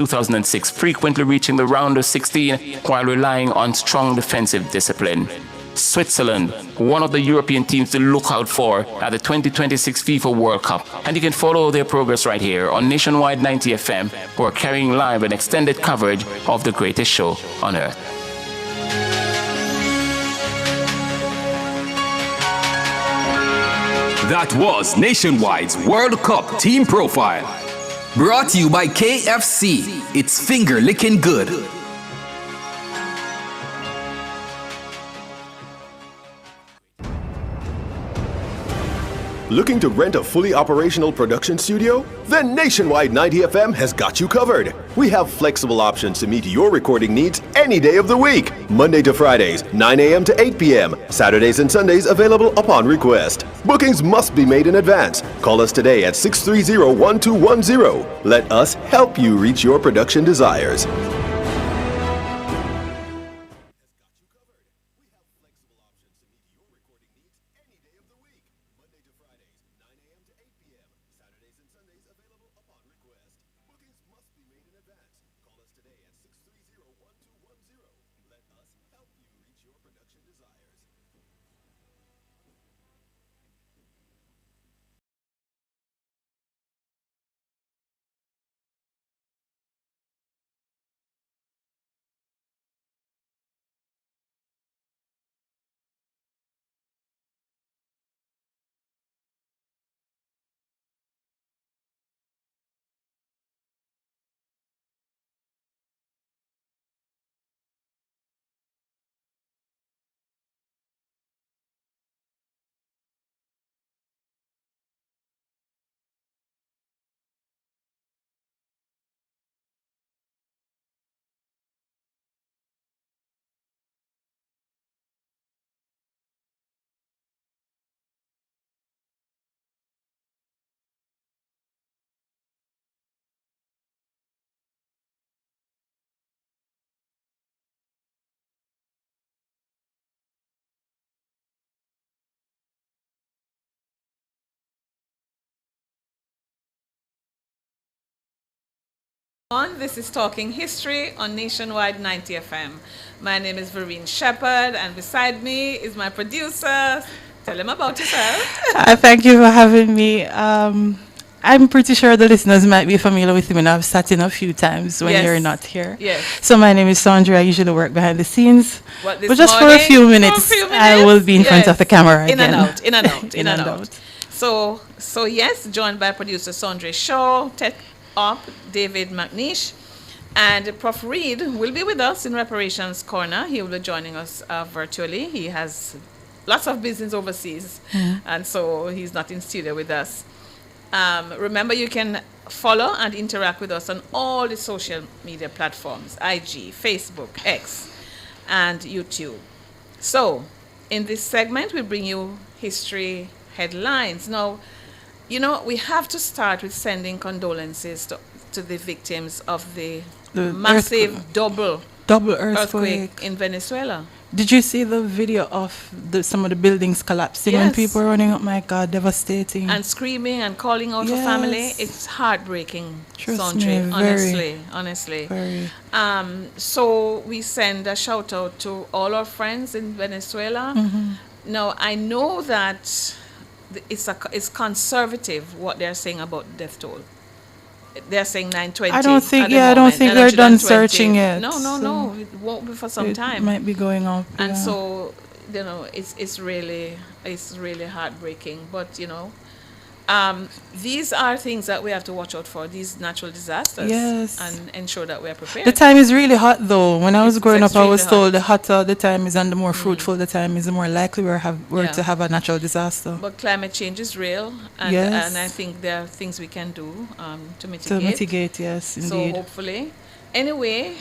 2006, frequently reaching the round of 16 while relying on strong defensive discipline. Switzerland, one of the European teams to look out for at the 2026 FIFA World Cup. And you can follow their progress right here on Nationwide 90 FM, who are carrying live an extended coverage of the greatest show on earth. That was Nationwide's World Cup Team Profile. Brought to you by KFC. It's finger licking good. Looking to rent a fully operational production studio? Then Nationwide 90 FM has got you covered. We have flexible options to meet your recording needs any day of the week. Monday to Fridays, 9 a.m. to 8 p.m. Saturdays and Sundays available upon request. Bookings must be made in advance. Call us today at 630-1210. Let us help you reach your production desires. This is Talking History on Nationwide 90 FM. My name is Vereen Shepherd, and beside me is my producer. Tell him about yourself. Thank you for having me. I'm pretty sure the listeners might be familiar with me, and I've sat in a few times when you're not here. Yes. So my name is Sandra. I usually work behind the scenes. But just for a few minutes, I will be in front of the camera in again. In and out. So yes, joined by producer Sandra Shaw, Tech Op, David McNeish, and Prof. Reed will be with us in Reparations Corner. He will be joining us virtually. He has lots of business overseas, and so he's not in studio with us. Remember, you can follow and interact with us on all the social media platforms, IG, Facebook, X, and YouTube. So, in this segment, we bring you history headlines. Now, we have to start with sending condolences to the victims of the massive double earthquake in Venezuela. Did you see the video of some of the buildings collapsing when people were running? Oh my God, devastating. And screaming and calling out for family. It's heartbreaking, Sandra, honestly. Very. So we send a shout out to all our friends in Venezuela. Now, I know that it's conservative what they're saying about death toll. They're saying 920. I don't think they're done searching yet. No. It won't be for some time. It might be going on. And so, it's really heartbreaking. But these are things that we have to watch out for. These natural disasters. Yes. And ensure that we are prepared. The time is really hot, though. When I was growing up, I was told the hotter the time is and the more fruitful the time is, the more likely we're to have a natural disaster. But climate change is real, and I think there are things we can do to mitigate. To mitigate, yes, indeed. So hopefully. Anyway,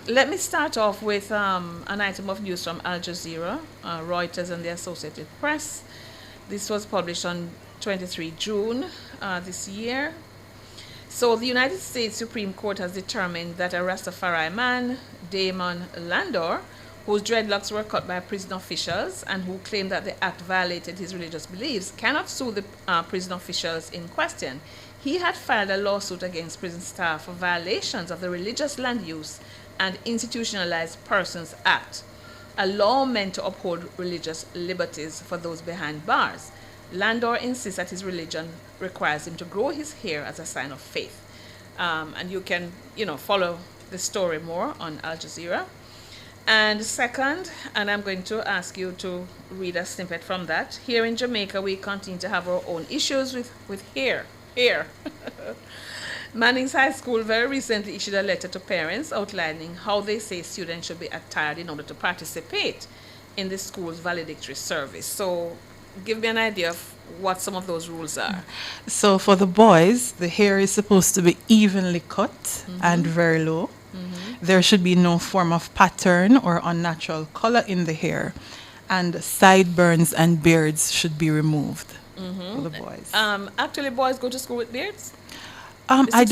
let me start off with an item of news from Al Jazeera, Reuters, and the Associated Press. This was published on 23 June this year. So the United States Supreme Court has determined that a Rastafari man, Damon Landor, whose dreadlocks were cut by prison officials and who claimed that the act violated his religious beliefs, cannot sue the prison officials in question. he had filed a lawsuit against prison staff for violations of the Religious Land Use and Institutionalized Persons Act, a law meant to uphold religious liberties for those behind bars. Landor insists that his religion requires him to grow his hair as a sign of faith. And you can, follow the story more on Al Jazeera. And second, and I'm going to ask you to read a snippet from that. Here in Jamaica, we continue to have our own issues with hair. Manning's High School very recently issued a letter to parents outlining how they say students should be attired in order to participate in the school's valedictory service. So give me an idea of what some of those rules are. So for the boys, the hair is supposed to be evenly cut and very low. There should be no form of pattern or unnatural color in the hair, and sideburns and beards should be removed for the boys. Actually, boys go to school with beards? I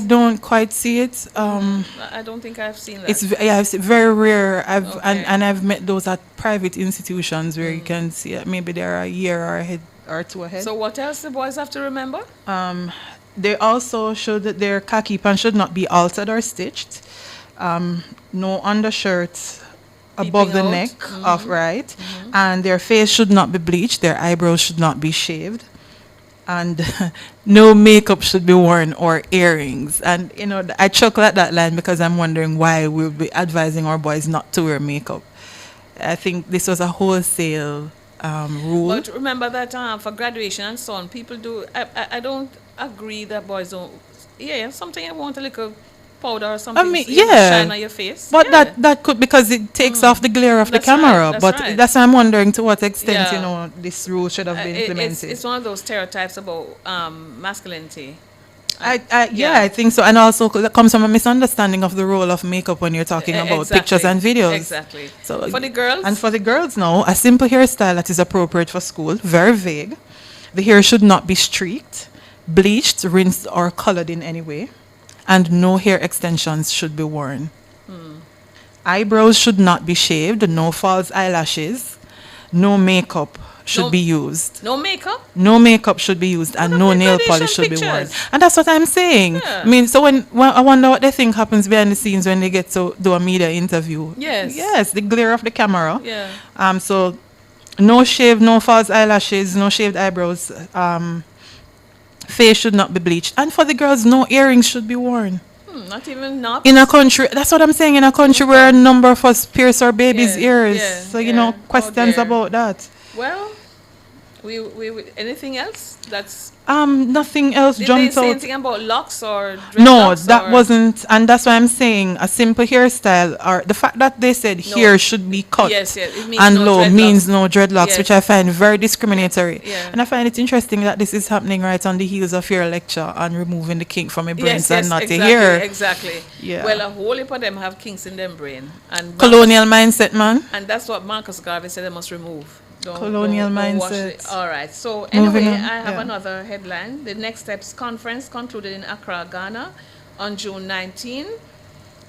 don't quite see it. I don't think I've seen that. It's very rare. I've met those at private institutions where you can see it. Maybe they're a year or two ahead. So what else the boys have to remember? They also should their khaki pants should not be altered or stitched. No undershirts above the neck, upright, and their face should not be bleached. Their eyebrows should not be shaved, and no makeup should be worn or earrings. And I chuckle at that line because I'm wondering why we'll be advising our boys not to wear makeup. I think this was a wholesale rule. But remember that for graduation and so on, people do. I don't agree that boys don't. Yeah, something I want a little powder or something. Shine on your face. But that could, because it takes off the glare of the camera. That's why I'm wondering to what extent this rule should have been implemented. It's one of those stereotypes about masculinity. I think so, and also that comes from a misunderstanding of the role of makeup when you're talking about pictures and videos. Exactly. So for the girls, and for the girls now, a simple hairstyle that is appropriate for school, very vague. The hair should not be streaked, bleached, rinsed, or colored in any way, and no hair extensions should be worn. Eyebrows should not be shaved, no false eyelashes, no makeup should be used. No makeup? No makeup should be used, and no nail polish should be worn. And that's what I'm saying. Yeah. I mean, so when I wonder what they think happens behind the scenes when they get to do a media interview. Yes, the glare of the camera. Yeah. So no shave, no false eyelashes, no shaved eyebrows. Face should not be bleached. And for the girls, no earrings should be worn. Not even knobs? In a country, that's what I'm saying, in a country where a number of us pierce our babies' ears. Questions about that. Well, we anything else that's nothing else did jumps they say out. anything about locks or No, that wasn't, and that's why I'm saying a simple hairstyle, or the fact that they said hair should be cut it means and no low dreadlocks. means no dreadlocks, Yes. which I find very discriminatory. Yeah. And I find it interesting that this is happening right on the heels of your lecture on removing the kink from your brains and not exactly, the hair. Exactly. Yeah. Well, a whole heap of them have kinks in them brain, and Colonial mindset, man. and that's what Marcus Garvey said they must remove. Colonial don't watch mindset. it. All right. So Moving anyway, on, I have yeah. another headline. The Next Steps Conference concluded in Accra, Ghana on June 19.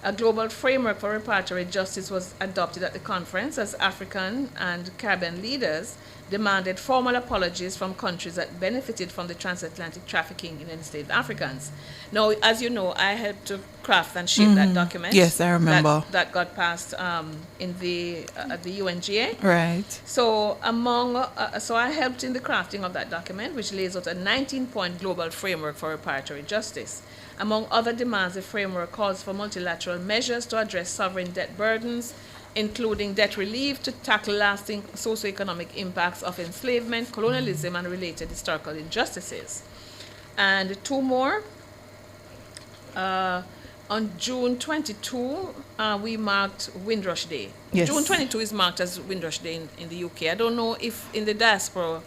A global framework for repatriatory justice was adopted at the conference as African and Caribbean leaders demanded formal apologies from countries that benefited from the transatlantic trafficking in enslaved Africans. Now, as you know, I helped to craft and shape that document. Yes, I remember. That got passed in the at the UNGA. Right. So so I helped in the crafting of that document, which lays out a 19-point global framework for repatriatory justice. Among other demands, the framework calls for multilateral measures to address sovereign debt burdens, including debt relief to tackle lasting socioeconomic impacts of enslavement, colonialism, and related historical injustices. And two more. On June 22, we marked Windrush Day. Yes. June 22 is marked as Windrush Day in the UK. I don't know if in the diaspora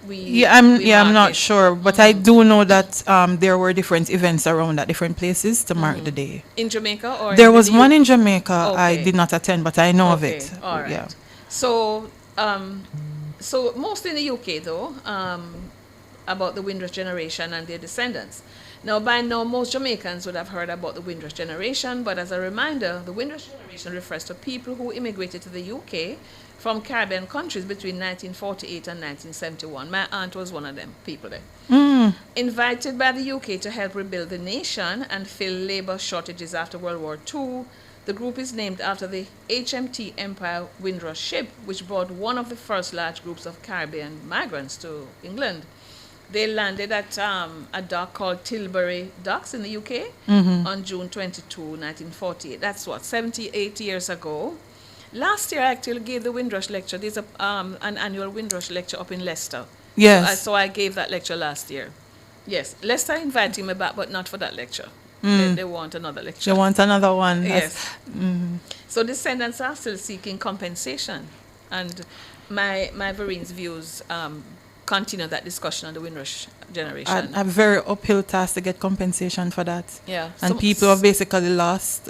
I'm mark not it. sure, but I do know that there were different events around at different places to mark the day. In Jamaica or There in was the one in Jamaica. I Okay. did not attend, but I know of Okay, it. all right. Yeah. So, so mostly in the UK though, about the Windrush generation and their descendants. Now, by now, most Jamaicans would have heard about the Windrush generation, but as a reminder, the Windrush generation refers to people who immigrated to the UK from Caribbean countries between 1948 and 1971. My aunt was one of them people there. Invited by the UK to help rebuild the nation and fill labor shortages after World War II, the group is named after the HMT Empire Windrush ship, which brought one of the first large groups of Caribbean migrants to England. They landed at a dock called Tilbury Docks in the UK on June 22, 1948. That's what, 78 years ago. Last year, I actually gave the Windrush lecture. There's an annual Windrush lecture up in Leicester. Yes. So I gave that lecture last year. Yes, Leicester invited me back, but not for that lecture. They want another lecture. You want another one? Yes. So descendants are still seeking compensation, and my Vereen's views continue that discussion on the Windrush generation. A very uphill task to get compensation for that. Yeah. And people have basically lost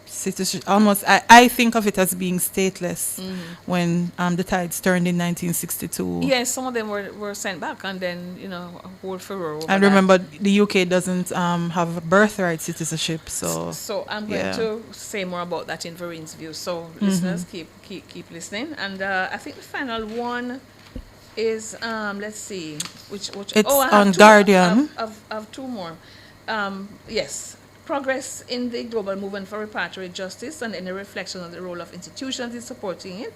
citizenship. Almost, I think of it as being stateless when the tides turned in 1962. Yes, some of them were sent back, and then, a whole furor over And that. remember, the UK doesn't have a birthright citizenship, so... So I'm going to say more about that in Vereen's view. So listeners, keep listening. And I think the final one is, let's see, which It's I have on two- Guardian. I have two more. Yes. Progress in the global movement for repatriate justice and any reflection on the role of institutions in supporting it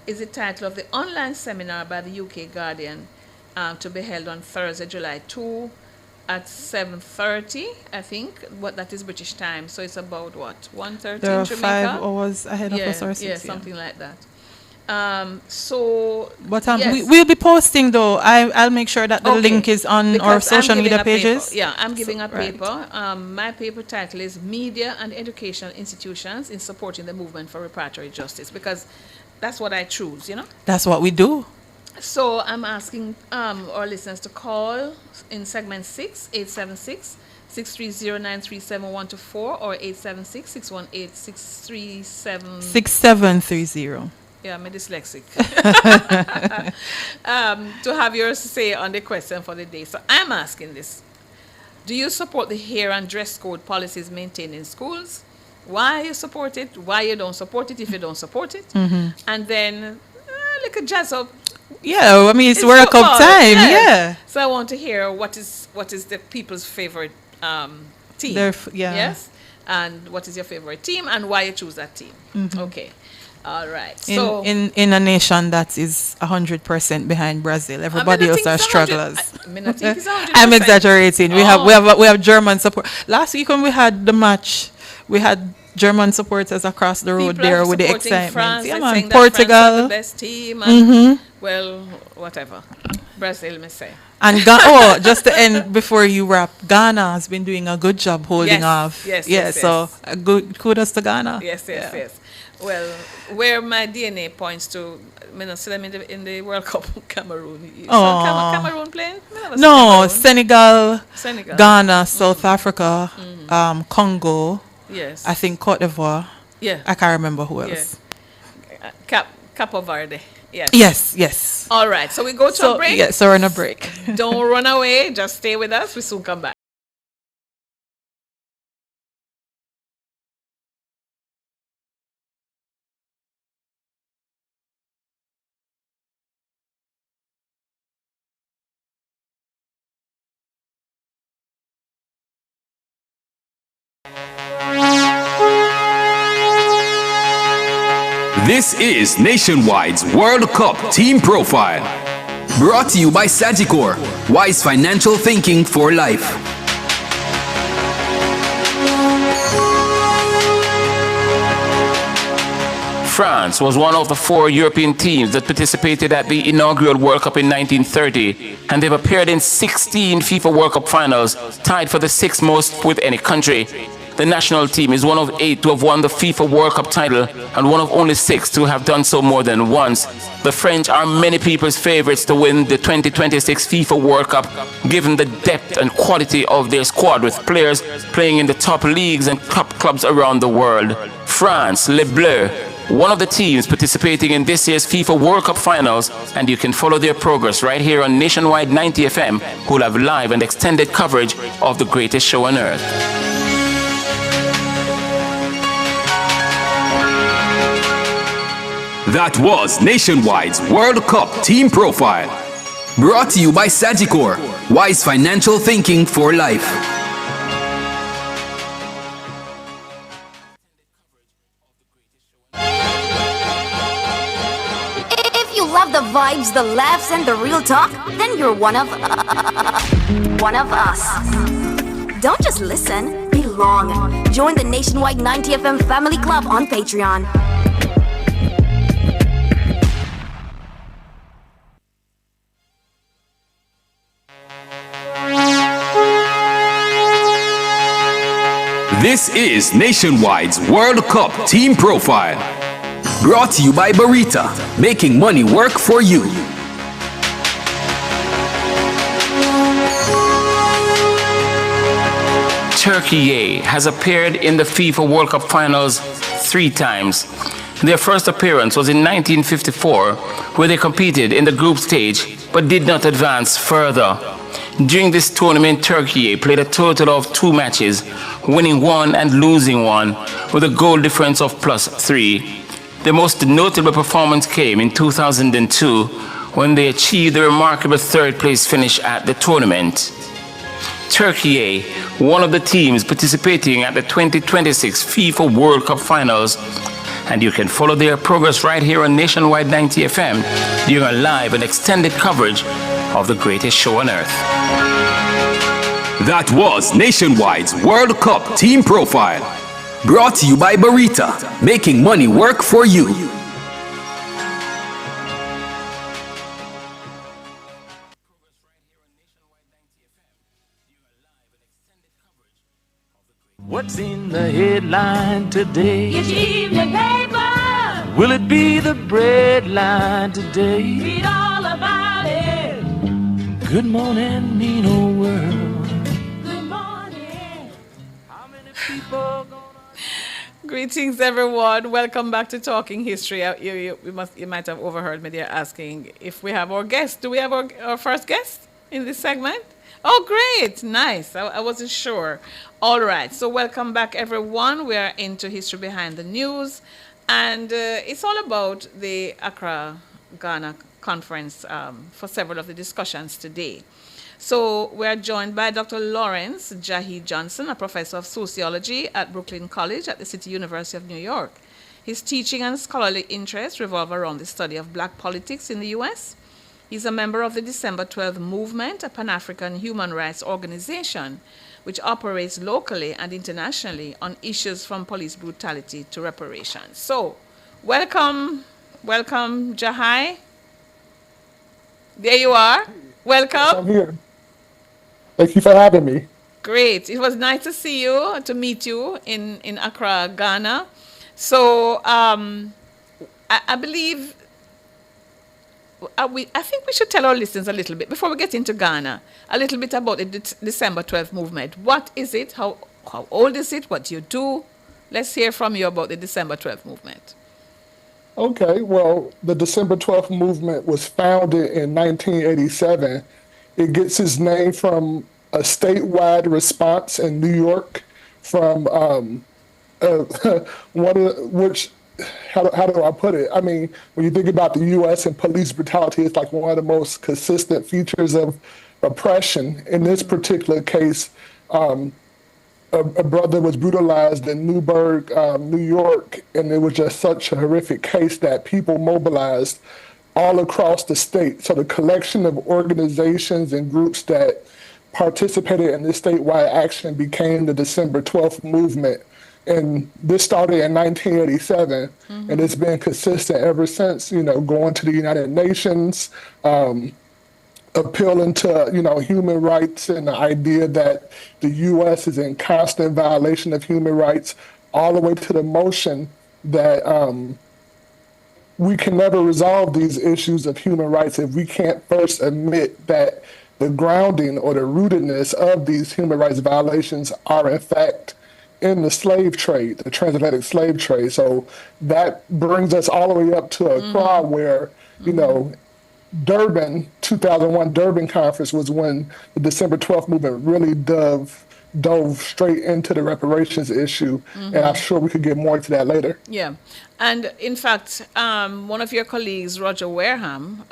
is the title of the online seminar by the UK Guardian to be held on Thursday, July 2 at 7:30, I think. What that is British time. So it's about what, 1:30 There in are Jamaica? 5 hours ahead of us or 6. Yeah, something like that. So, But yes. we'll be posting, though. I'll make sure that the Okay. link is on Because our I'm social giving media a paper. pages. Yeah, I'm giving a Right. paper. My paper title is Media and Educational Institutions in Supporting the Movement for Repatriate Justice, because that's what I choose, That's what we do. So I'm asking our listeners to call in segment 6, 876 630-937-124 or 876-618-637. 6730. Yeah, I'm dyslexic. To have yours say on the question for the day. So I'm asking this. Do you support the hair and dress code policies maintained in schools? Why you support it? Why you don't support it if you don't support it? And then, like a jazz up. Yeah, I mean, it's World football, Cup time. yes. Yeah. So I want to hear what is the people's favorite team. Yeah. Yes. And what is your favorite team and why you choose that team? Okay. All right. So In a nation that is 100% behind Brazil, everybody else are strugglers. I think it's 100%. I'm exaggerating. We have German support. Last week when we had the match, we had German supporters across the road People there are with the supporting excitement. France, Yeah, like man. saying that France are Portugal. the best team. And, well, whatever. Brazil, me say. And just to end before you wrap, Ghana has been doing a good job holding Yes, off. yes, Yeah, yes, so good kudos to Ghana. Yes. Yeah. Well, where my DNA points to, I don't see them in the World Cup, Cameroon. You saw Cameroon playing? I never see No, Cameroon. Senegal, Ghana, South Africa, Congo, Yes. I think Cote d'Ivoire. Yeah. I can't remember who else. Capo Verde. Yes. Yes. All right. So we go to a break. So we're on a break. Don't run away. Just stay with us. We soon come back. This is Nationwide's World Cup Team Profile. Brought to you by Sagicor. Wise financial thinking for life. France was one of the 4 European teams that participated at the inaugural World Cup in 1930, and they've appeared in 16 FIFA World Cup finals, tied for the 6th most with any country. The national team is one of 8 to have won the FIFA World Cup title and one of only 6 to have done so more than once. The French are many people's favorites to win the 2026 FIFA World Cup, given the depth and quality of their squad with players playing in the top leagues and top clubs around the world. France, Les Bleus, one of the teams participating in this year's FIFA World Cup Finals, and you can follow their progress right here on Nationwide 90 FM, who'll have live and extended coverage of the greatest show on earth. That was Nationwide's World Cup Team Profile. Brought to you by Sagicor, wise financial thinking for life. If you love the vibes, the laughs, and the real talk, then you're one of us. Don't just listen, belong. Join the Nationwide 90 FM Family Club on Patreon. This is Nationwide's World Cup Team Profile. Brought to you by Barita, making money work for you. Turkey has appeared in the FIFA World Cup Finals 3 times. Their first appearance was in 1954, where they competed in the group stage but did not advance further. During this tournament, Turkey played a total of 2 matches, winning 1 and losing 1, with a goal difference of +3. The most notable performance came in 2002, when they achieved the remarkable 3rd place finish at the tournament. Turkey, one of the teams participating at the 2026 FIFA World Cup Finals, and you can follow their progress right here on Nationwide 90 FM during a live and extended coverage of the greatest show on earth. That was Nationwide's World Cup Team Profile. Brought to you by Barita, making money work for you. What's in the headline today? Get your evening paper. Will it be the bread line today? Read all about it. Good morning, mean old world. Good morning. How many people gonna... Greetings, everyone. Welcome back to Talking History. You might have overheard me there asking if we have our guest. Do we have our first guest in this segment? Oh, great. Nice. I wasn't sure. All right. So welcome back, everyone. We are into History Behind the News. And it's all about the Accra, Ghana conference for several of the discussions today. So we're joined by Dr. Lawrence Jahi Johnson, a professor of sociology at Brooklyn College at the City University of New York. His teaching and scholarly interests revolve around the study of black politics in the U.S. He's a member of the December 12th Movement, a Pan-African human rights organization which operates locally and internationally on issues from police brutality to reparations. So, welcome, Jahai. There you are. Welcome. Yes, I'm here. Thank you for having me. Great. It was nice to see you, to meet you in Accra, Ghana. So, I believe... I think we should tell our listeners a little bit, before we get into Ghana, a little bit about the December 12th movement. What is it? How old is it? What do you do? Let's hear from you about the December 12th movement. Okay, well, the December 12th movement was founded in 1987. It gets its name from a statewide response in New York from one of which... How do I put it? I mean, when you think about the U.S. and police brutality, it's like one of the most consistent features of oppression. In this particular case, a brother was brutalized in Newburgh, New York, and it was just such a horrific case that people mobilized all across the state. So the collection of organizations and groups that participated in this statewide action became the December 12th movement. And this started in 1987, and it's been consistent ever since, going to the United Nations, appealing to, human rights and the idea that the U.S. is in constant violation of human rights, all the way to the motion that we can never resolve these issues of human rights if we can't first admit that the grounding or the rootedness of these human rights violations are, in fact, in the slave trade, the transatlantic slave trade. So that brings us all the way up to Accra, where, you know, Durban, 2001 Durban conference was when the December 12th movement really dove straight into the reparations issue. And I'm sure we could get more into that later. Yeah. And in fact, one of your colleagues, Roger Wareham,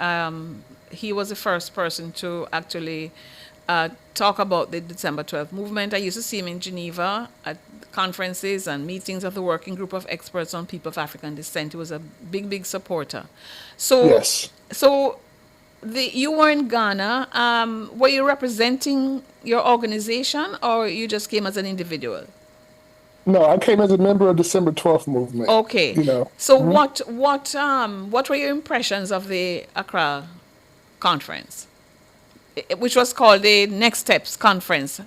he was the first person to actually talk about the December 12th movement. I used to see him in Geneva at conferences and meetings of the Working Group of Experts on People of African Descent. He was a big, big supporter. So, Yes. so you were in Ghana. Were you representing your organization, or you just came as an individual? No, I came as a member of December 12th movement. Okay. You know. So what were your impressions of the Accra conference, which was called the Next Steps Conference,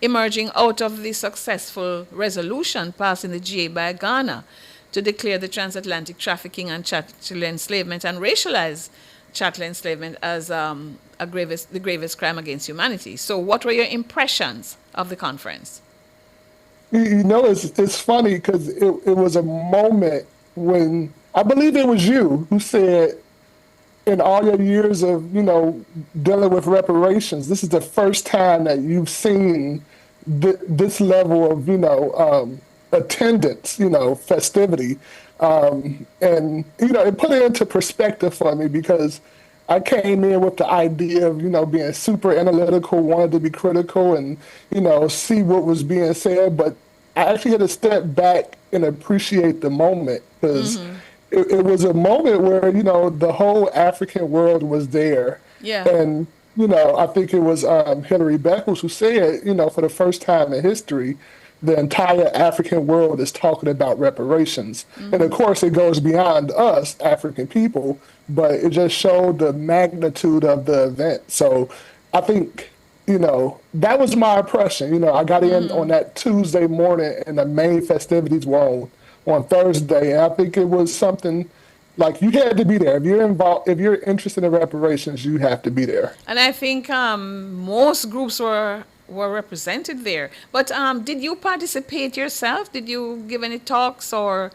emerging out of the successful resolution passed in the GA by Ghana to declare the transatlantic trafficking and chattel enslavement and racialize chattel enslavement as the gravest crime against humanity. So what were your impressions of the conference? You know, it's funny because it was a moment when I believe it was you who said, in all your years of, you know, dealing with reparations, this is the first time that you've seen this level of, you know, attendance, you know, festivity. And, you know, it put it into perspective for me because I came in with the idea of, you know, being super analytical, wanted to be critical and, you know, see what was being said. But I actually had to step back and appreciate the moment because it was a moment where, you know, the whole African world was there. Yeah. And, you know, I think it was Hilary Beckles who said, you know, for the first time in history, the entire African world is talking about reparations. And of course, it goes beyond us, African people, but it just showed the magnitude of the event. So I think, you know, that was my impression. You know, I got in on that Tuesday morning and the main festivities were on Thursday. And I think it was something like you had to be there. If you're involved, if you're interested in reparations, you have to be there. And I think most groups were represented there. But did you participate yourself? Did you give any talks or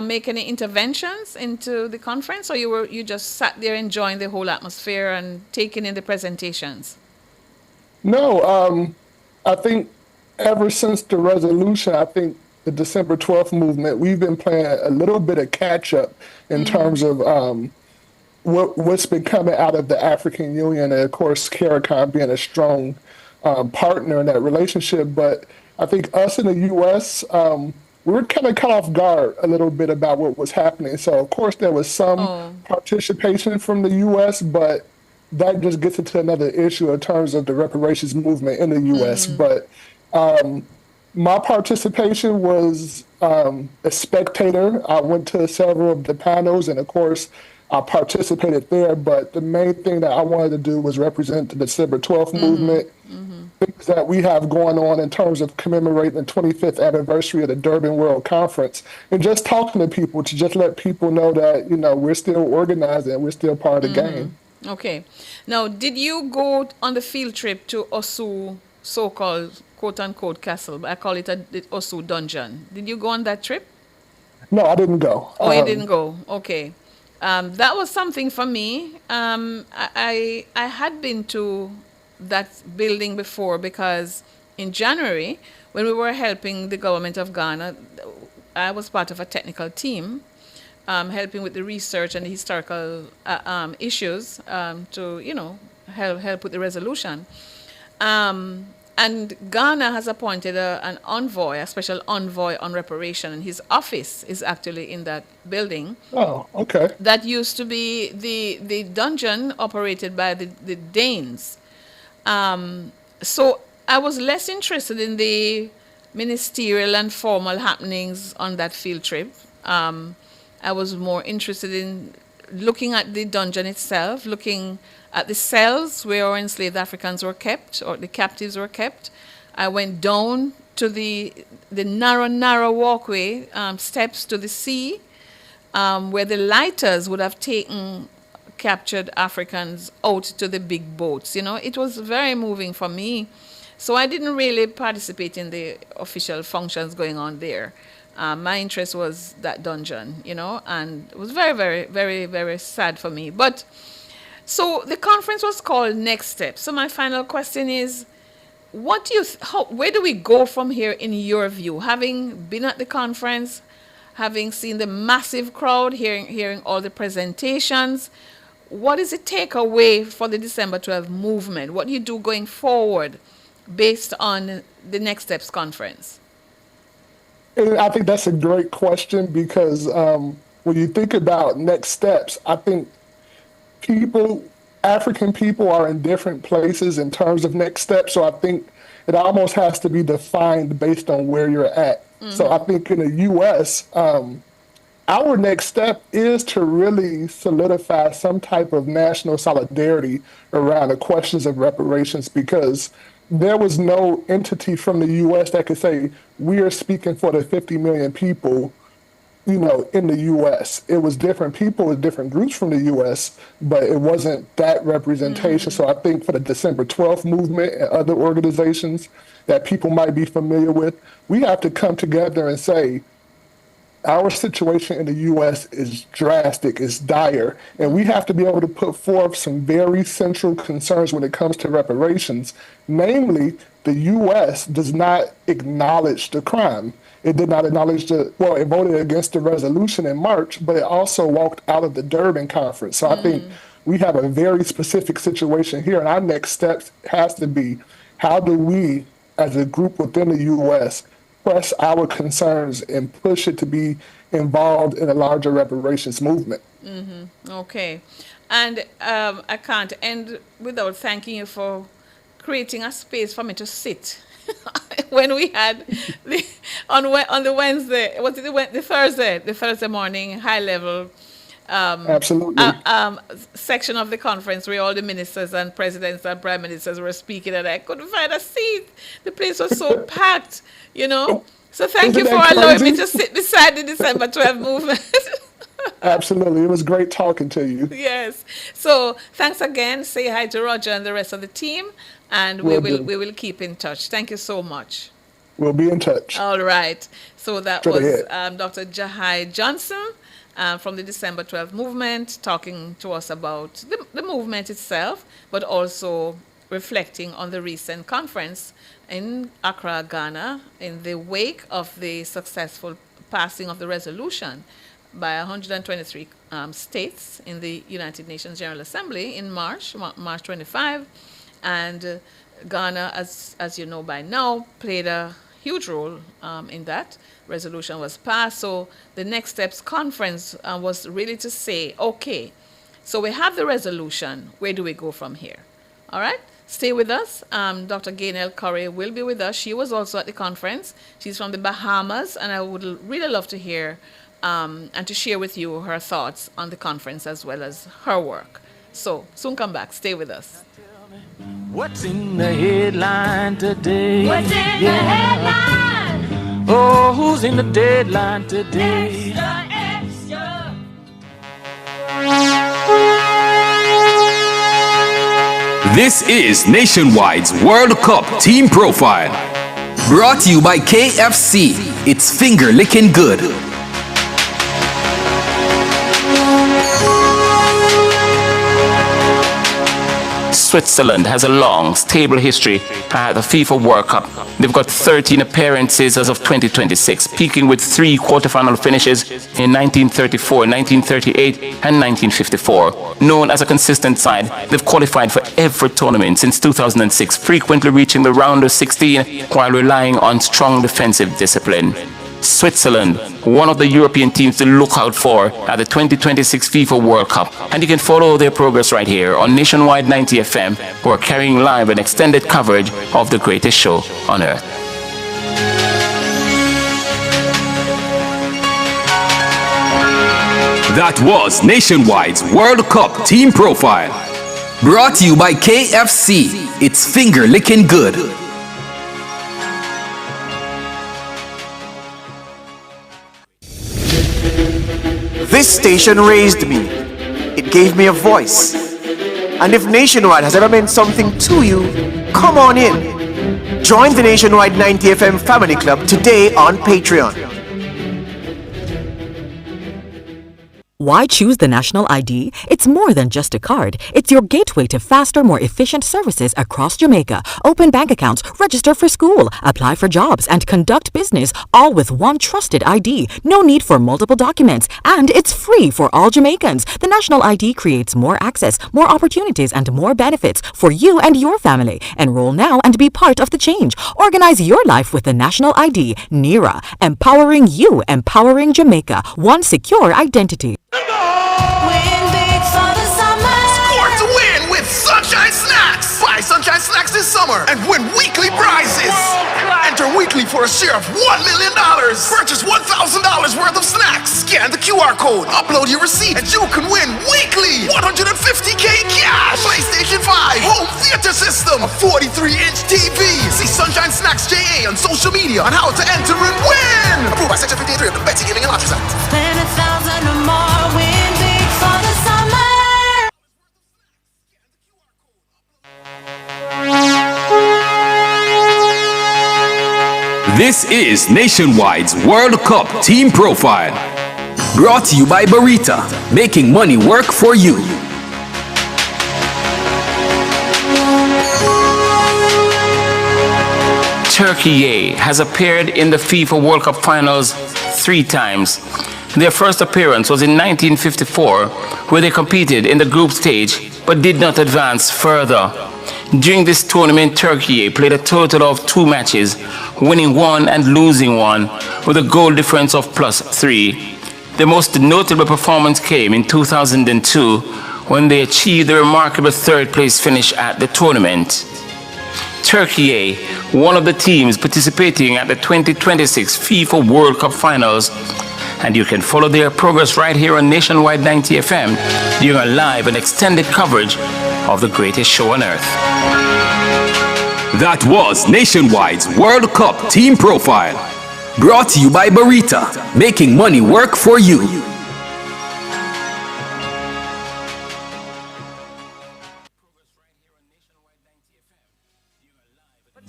make any interventions into the conference, or you just sat there enjoying the whole atmosphere and taking in the presentations? No, I think ever since the resolution, I think the December 12th movement, we've been playing a little bit of catch up in terms of what's been coming out of the African Union, and of course, CARICOM being a strong partner in that relationship. But I think us in the U.S., we were kind of caught off guard a little bit about what was happening. So, of course, there was some participation from the U.S., but that just gets into another issue in terms of the reparations movement in the U.S. But my participation was a spectator. I went to several of the panels, and of course, I participated there. But the main thing that I wanted to do was represent the December 12th movement, things that we have going on in terms of commemorating the 25th anniversary of the Durban World Conference, and just talking to people to just let people know that, you know, we're still organizing and we're still part of the game. Okay. Now, did you go on the field trip to Osu, so-called quote-unquote castle? I call it the Osu dungeon. Did you go on that trip? No, I didn't go. Oh, you didn't go. Okay. That was something for me. I had been to that building before because in January, when we were helping the government of Ghana, I was part of a technical team helping with the research and the historical issues to, you know, help with the resolution. And Ghana has appointed an envoy, a special envoy on reparation, and his office is actually in that building. Oh, okay. That used to be the dungeon operated by the Danes. So I was less interested in the ministerial and formal happenings on that field trip. I was more interested in looking at the dungeon itself, looking at the cells where our enslaved Africans were kept, or the captives were kept. I went down to the narrow walkway, steps to the sea, where the lighters would have taken captured Africans out to the big boats. You know, it was very moving for me. So I didn't really participate in the official functions going on there. My interest was that dungeon, and it was very, very, very, very sad for me. But so the conference was called Next Step. So my final question is, what do you, where do we go from here in your view? Having been at the conference, having seen the massive crowd, hearing all the presentations, what is the takeaway for the December 12th movement? What do you do going forward based on the Next Steps conference? And I think that's a great question because when you think about next steps, I think African people are in different places in terms of next steps. So I think it almost has to be defined based on where you're at. So I think in the U.S., our next step is to really solidify some type of national solidarity around the questions of reparations, because there was no entity from the U.S. that could say, we are speaking for the 50 million people, in the U.S. It was different people with different groups from the U.S., but it wasn't that representation. So I think for the December 12th movement and other organizations that people might be familiar with, we have to come together and say, our situation in the U.S. is drastic, it's dire, and we have to be able to put forth some very central concerns when it comes to reparations. Namely, the U.S. does not acknowledge the crime. It did not acknowledge it voted against the resolution in March, but it also walked out of the Durban conference. So I think we have a very specific situation here, and our next steps has to be, how do we, as a group within the U.S., press our concerns and push it to be involved in a larger reparations movement. Okay. And I can't end without thanking you for creating a space for me to sit. When we had on the Wednesday, was it the Thursday morning high level Absolutely. Section of the conference where all the ministers and presidents and prime ministers were speaking, and I couldn't find a seat. The place was so packed, So thank you for allowing me to sit beside the December 12th movement. Absolutely. It was great talking to you. Yes. So thanks again. Say hi to Roger and the rest of the team, and we will keep in touch. Thank you so much. We'll be in touch. All right. So that was Dr. Jahai Johnson from the December 12th movement, talking to us about the movement itself, but also reflecting on the recent conference in Accra, Ghana, in the wake of the successful passing of the resolution by 123 states in the United Nations General Assembly in March 25. And Ghana, as you know by now, played a huge role in that. Resolution was passed. So the Next Steps conference was really to say, okay, so we have the resolution. Where do we go from here? All right? Stay with us. Dr. Gaynell Curry will be with us. She was also at the conference. She's from the Bahamas, and I would really love to hear and to share with you her thoughts on the conference as well as her work. So soon come back. Stay with us. What's in the headline today? What's in the headline? Oh, who's in the deadline today? Extra. This is Nationwide's World Cup Team Profile. Brought to you by KFC. It's finger licking good. Switzerland has a long, stable history at the FIFA World Cup. They've got 13 appearances as of 2026, peaking with 3 quarterfinal finishes in 1934, 1938, and 1954. Known as a consistent side, they've qualified for every tournament since 2006, frequently reaching the round of 16 while relying on strong defensive discipline. Switzerland, one of the European teams to look out for at the 2026 FIFA World Cup. And you can follow their progress right here on Nationwide 90 FM, who are carrying live and extended coverage of the greatest show on earth. That was Nationwide's World Cup Team Profile. Brought to you by KFC. It's finger licking good. This station raised me. It gave me a voice. And if Nationwide has ever meant something to you, come on in. Join the Nationwide 90FM Family Club today on Patreon. Why choose the National ID? It's more than just a card. It's your gateway to faster, more efficient services across Jamaica. Open bank accounts, register for school, apply for jobs, and conduct business, all with one trusted ID. No need for multiple documents, and it's free for all Jamaicans. The National ID creates more access, more opportunities, and more benefits for you and your family. Enroll now and be part of the change. Organize your life with the National ID. NERA, empowering you, empowering Jamaica. One secure identity. Score to win with Sunshine Snacks! Buy Sunshine Snacks this summer and win weekly prizes! Enter weekly for a share of $1 million! Purchase $1,000 worth of snacks! Scan the QR code, upload your receipt, and you can win weekly $150K cash! PlayStation 5, home theater system, a 43-inch TV! See Sunshine Snacks JA on social media on how to enter and win! Approved by Section 53 of the Betty Gaming and Lotteries Act. Spend $1,000 or more, win big for the summer. This is Nationwide's World Cup Team Profile. Brought to you by Barita, making money work for you. Turkey has appeared in the FIFA World Cup finals 3 times. Their first appearance was in 1954, where they competed in the group stage but did not advance further. During this tournament, Turkey played a total of 2 matches, winning 1 and losing 1, with a goal difference of +3. The most notable performance came in 2002, when they achieved the remarkable 3rd place finish at the tournament. Turkey, one of the teams participating at the 2026 FIFA World Cup Finals, and you can follow their progress right here on Nationwide 90 FM during a live and extended coverage of the greatest show on earth. That was Nationwide's World Cup Team Profile. Brought to you by Barita, making money work for you.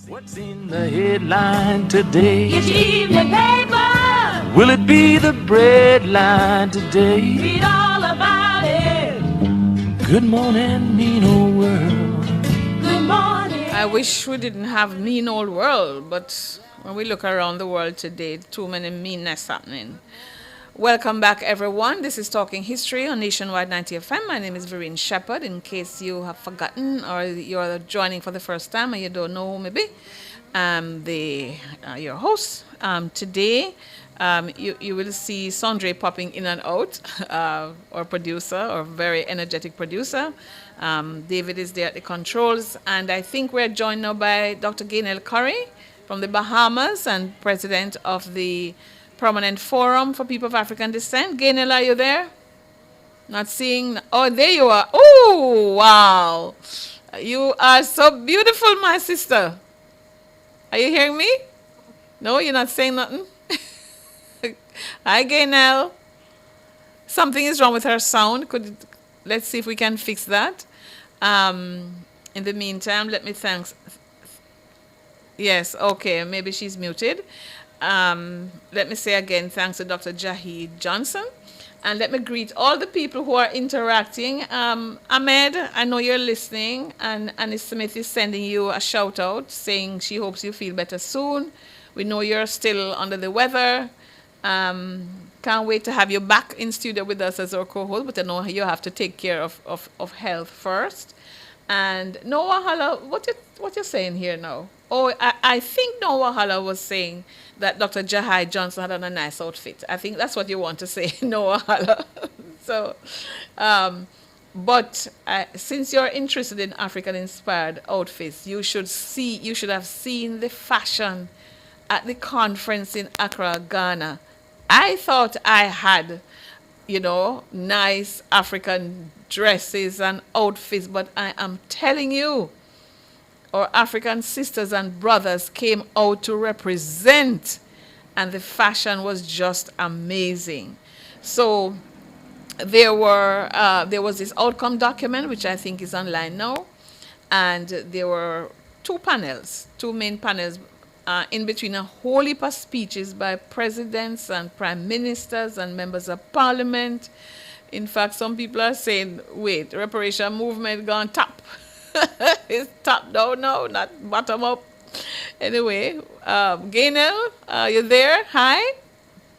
What's in the headline today? Get your evening paper. Will it be the bread line today? Read all about it. Good morning, mean old world. Good morning. I wish we didn't have mean old world, but when we look around the world today, too many meanness happening. Welcome back, everyone. This is Talking History on Nationwide 90 FM. My name is Vereen Shepherd. In case you have forgotten or you're joining for the first time and you don't know who maybe, your host. Today, you will see Sondre popping in and out, our producer, or very energetic producer. David is there at the controls, and I think we're joined now by Dr. Gaynell Curry from the Bahamas and president of the Prominent Forum for People of African Descent. Gaynell, are you there? Not seeing. Oh, there you are. Oh, wow. You are so beautiful, my sister. Are you hearing me? No, you're not saying nothing? Hi, Gaynell. Something is wrong with her sound. Let's see if we can fix that. In the meantime, let me thanks. Yes, okay, maybe she's muted. Let me say again, thanks to Dr. Jahid Johnson. And let me greet all the people who are interacting. Ahmed, I know you're listening, and Annie Smith is sending you a shout out saying she hopes you feel better soon. We know you're still under the weather. Can't wait to have you back in studio with us as our co-host, but I know you have to take care of health first. And Noah Hala, what you're saying here now? Oh, I think Noah Hala was saying that Dr. Jahai Johnson had on a nice outfit. I think that's what you want to say, Noah Hala. So, but since you're interested in African-inspired outfits, you should have seen the fashion at the conference in Accra, Ghana. I thought I had, nice African dresses and outfits, but I am telling you, our African sisters and brothers came out to represent, and the fashion was just amazing. So there was this outcome document, which I think is online now, and there were two main panels, in between a whole heap of speeches by presidents and prime ministers and members of parliament. In fact, some people are saying, wait, reparation movement gone top. It's top down now, not bottom up. Anyway, Gaynell, are you there? Hi.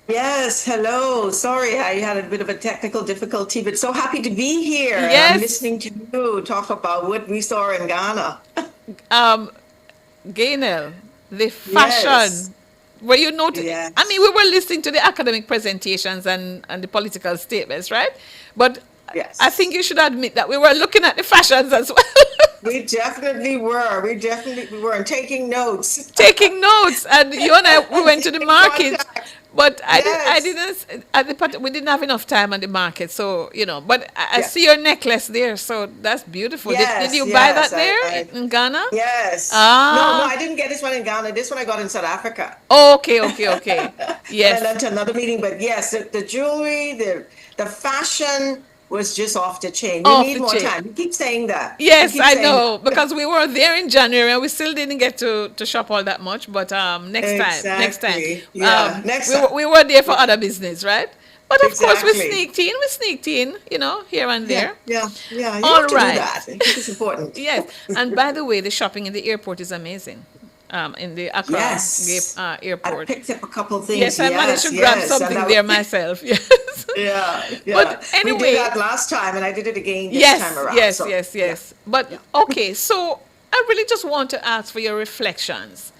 Yes, hello. Sorry, I had a bit of a technical difficulty, but so happy to be here. Yes. I'm listening to you talk about what we saw in Ghana. Gaynell, the fashion. Yes. Were you noticing? Yes. I mean, we were listening to the academic presentations and the political statements, right? But Yes. I think you should admit that we were looking at the fashions as well. We definitely were. We were and taking notes. Taking notes, and you and I, we went to the market. Contact. But I Yes. didn't, at the part, we didn't have enough time at the market, so, you know, but I Yeah. see your necklace there, so that's beautiful. Yes, Did you buy that yes, there in Ghana? Yes. Ah. No, I didn't get this one in Ghana. This one I got in South Africa. Oh, okay. Yes. And then to another meeting, but yes, the jewelry, the fashion was just off the chain. We Off need the more chain. time. You keep saying that. Yes, You keep I saying know, that. because we were there in January and we still didn't get to shop all that much, but next time. Exactly. Yeah, next we, time. we were there for other business, right? But of course we Exactly. sneaked in, you know, here and there. Yeah. You All have to right. do that. I think it's important. Yes, and by the way, the shopping in the airport is amazing. In the Accra Yes. I airport. picked up a couple of things. Yes, I managed to grab something and there myself. Yes. Yeah. But We anyway, did that last time, and I did it again this time around. so, yes. But okay, so I really just want to ask for your reflections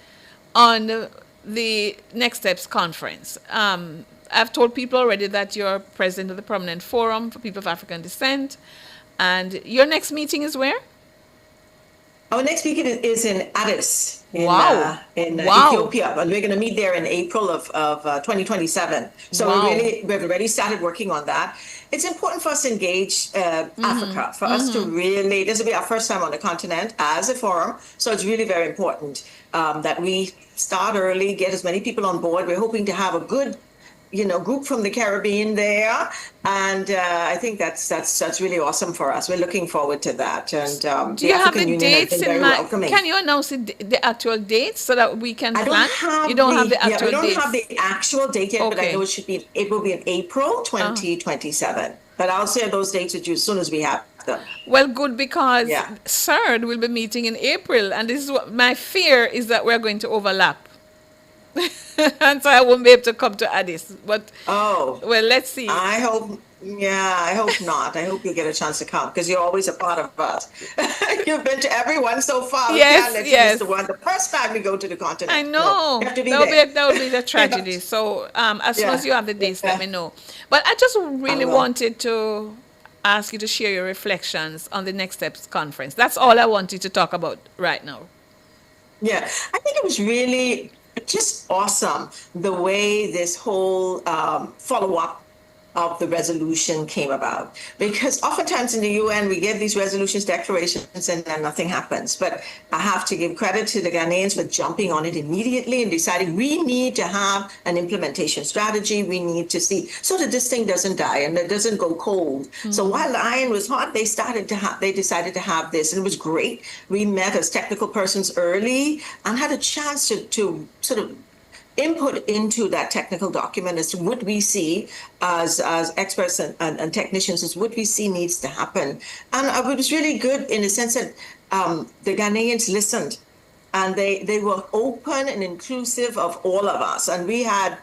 on the Next Steps conference. I've told people already that you're president of the Prominent Forum for People of African Descent, and your next meeting is where? Our next meeting is in Addis, in Wow. Ethiopia, and we're going to meet there in April of 2027. So Wow. we've already started working on that. It's important for us to engage Africa, for us to really, this will be our first time on the continent as a forum, so it's really very important that we start early, get as many people on board. We're hoping to have a good group from the Caribbean there, and I think that's really awesome for us. We're looking forward to that. And Do you have the Union has dates been very in mind? welcoming. Can you announce the actual dates so that we can I plan? don't have You don't have the actual we don't dates. have the actual date yet, but I Okay. know it will be in April 2027. But I'll share those dates with you as soon as we have them. Well, good, because Yeah. CERD will be meeting in April, and this is what my fear is, that we're going to overlap. And so I won't be able to come to Addis. But well, let's see. I hope not. I hope you get a chance to come, because you're always a part of us. You've been to everyone so far. We Yes, can't let you yes. miss the one. The first time we go to the continent. I know. No, you have to be that there. would be the tragedy. So as soon Yeah. as you have the dates, let me know. But I just really will. wanted to ask you to share your reflections on the Next Steps conference. That's all I wanted to talk about right now. Yeah, I think it was really just awesome the way this whole follow-up of the resolution came about. Because oftentimes in the UN, we get these resolutions, declarations, and then nothing happens. But I have to give credit to the Ghanaians for jumping on it immediately and deciding we need to have an implementation strategy. We need to see so that this thing doesn't die and it doesn't go cold. So while the iron was hot, they decided to have this, and it was great. We met as technical persons early and had a chance to sort of input into that technical document as to what we see as experts and technicians, as what we see needs to happen. And it was really good in the sense that the Ghanaians listened, and they were open and inclusive of all of us. And we had,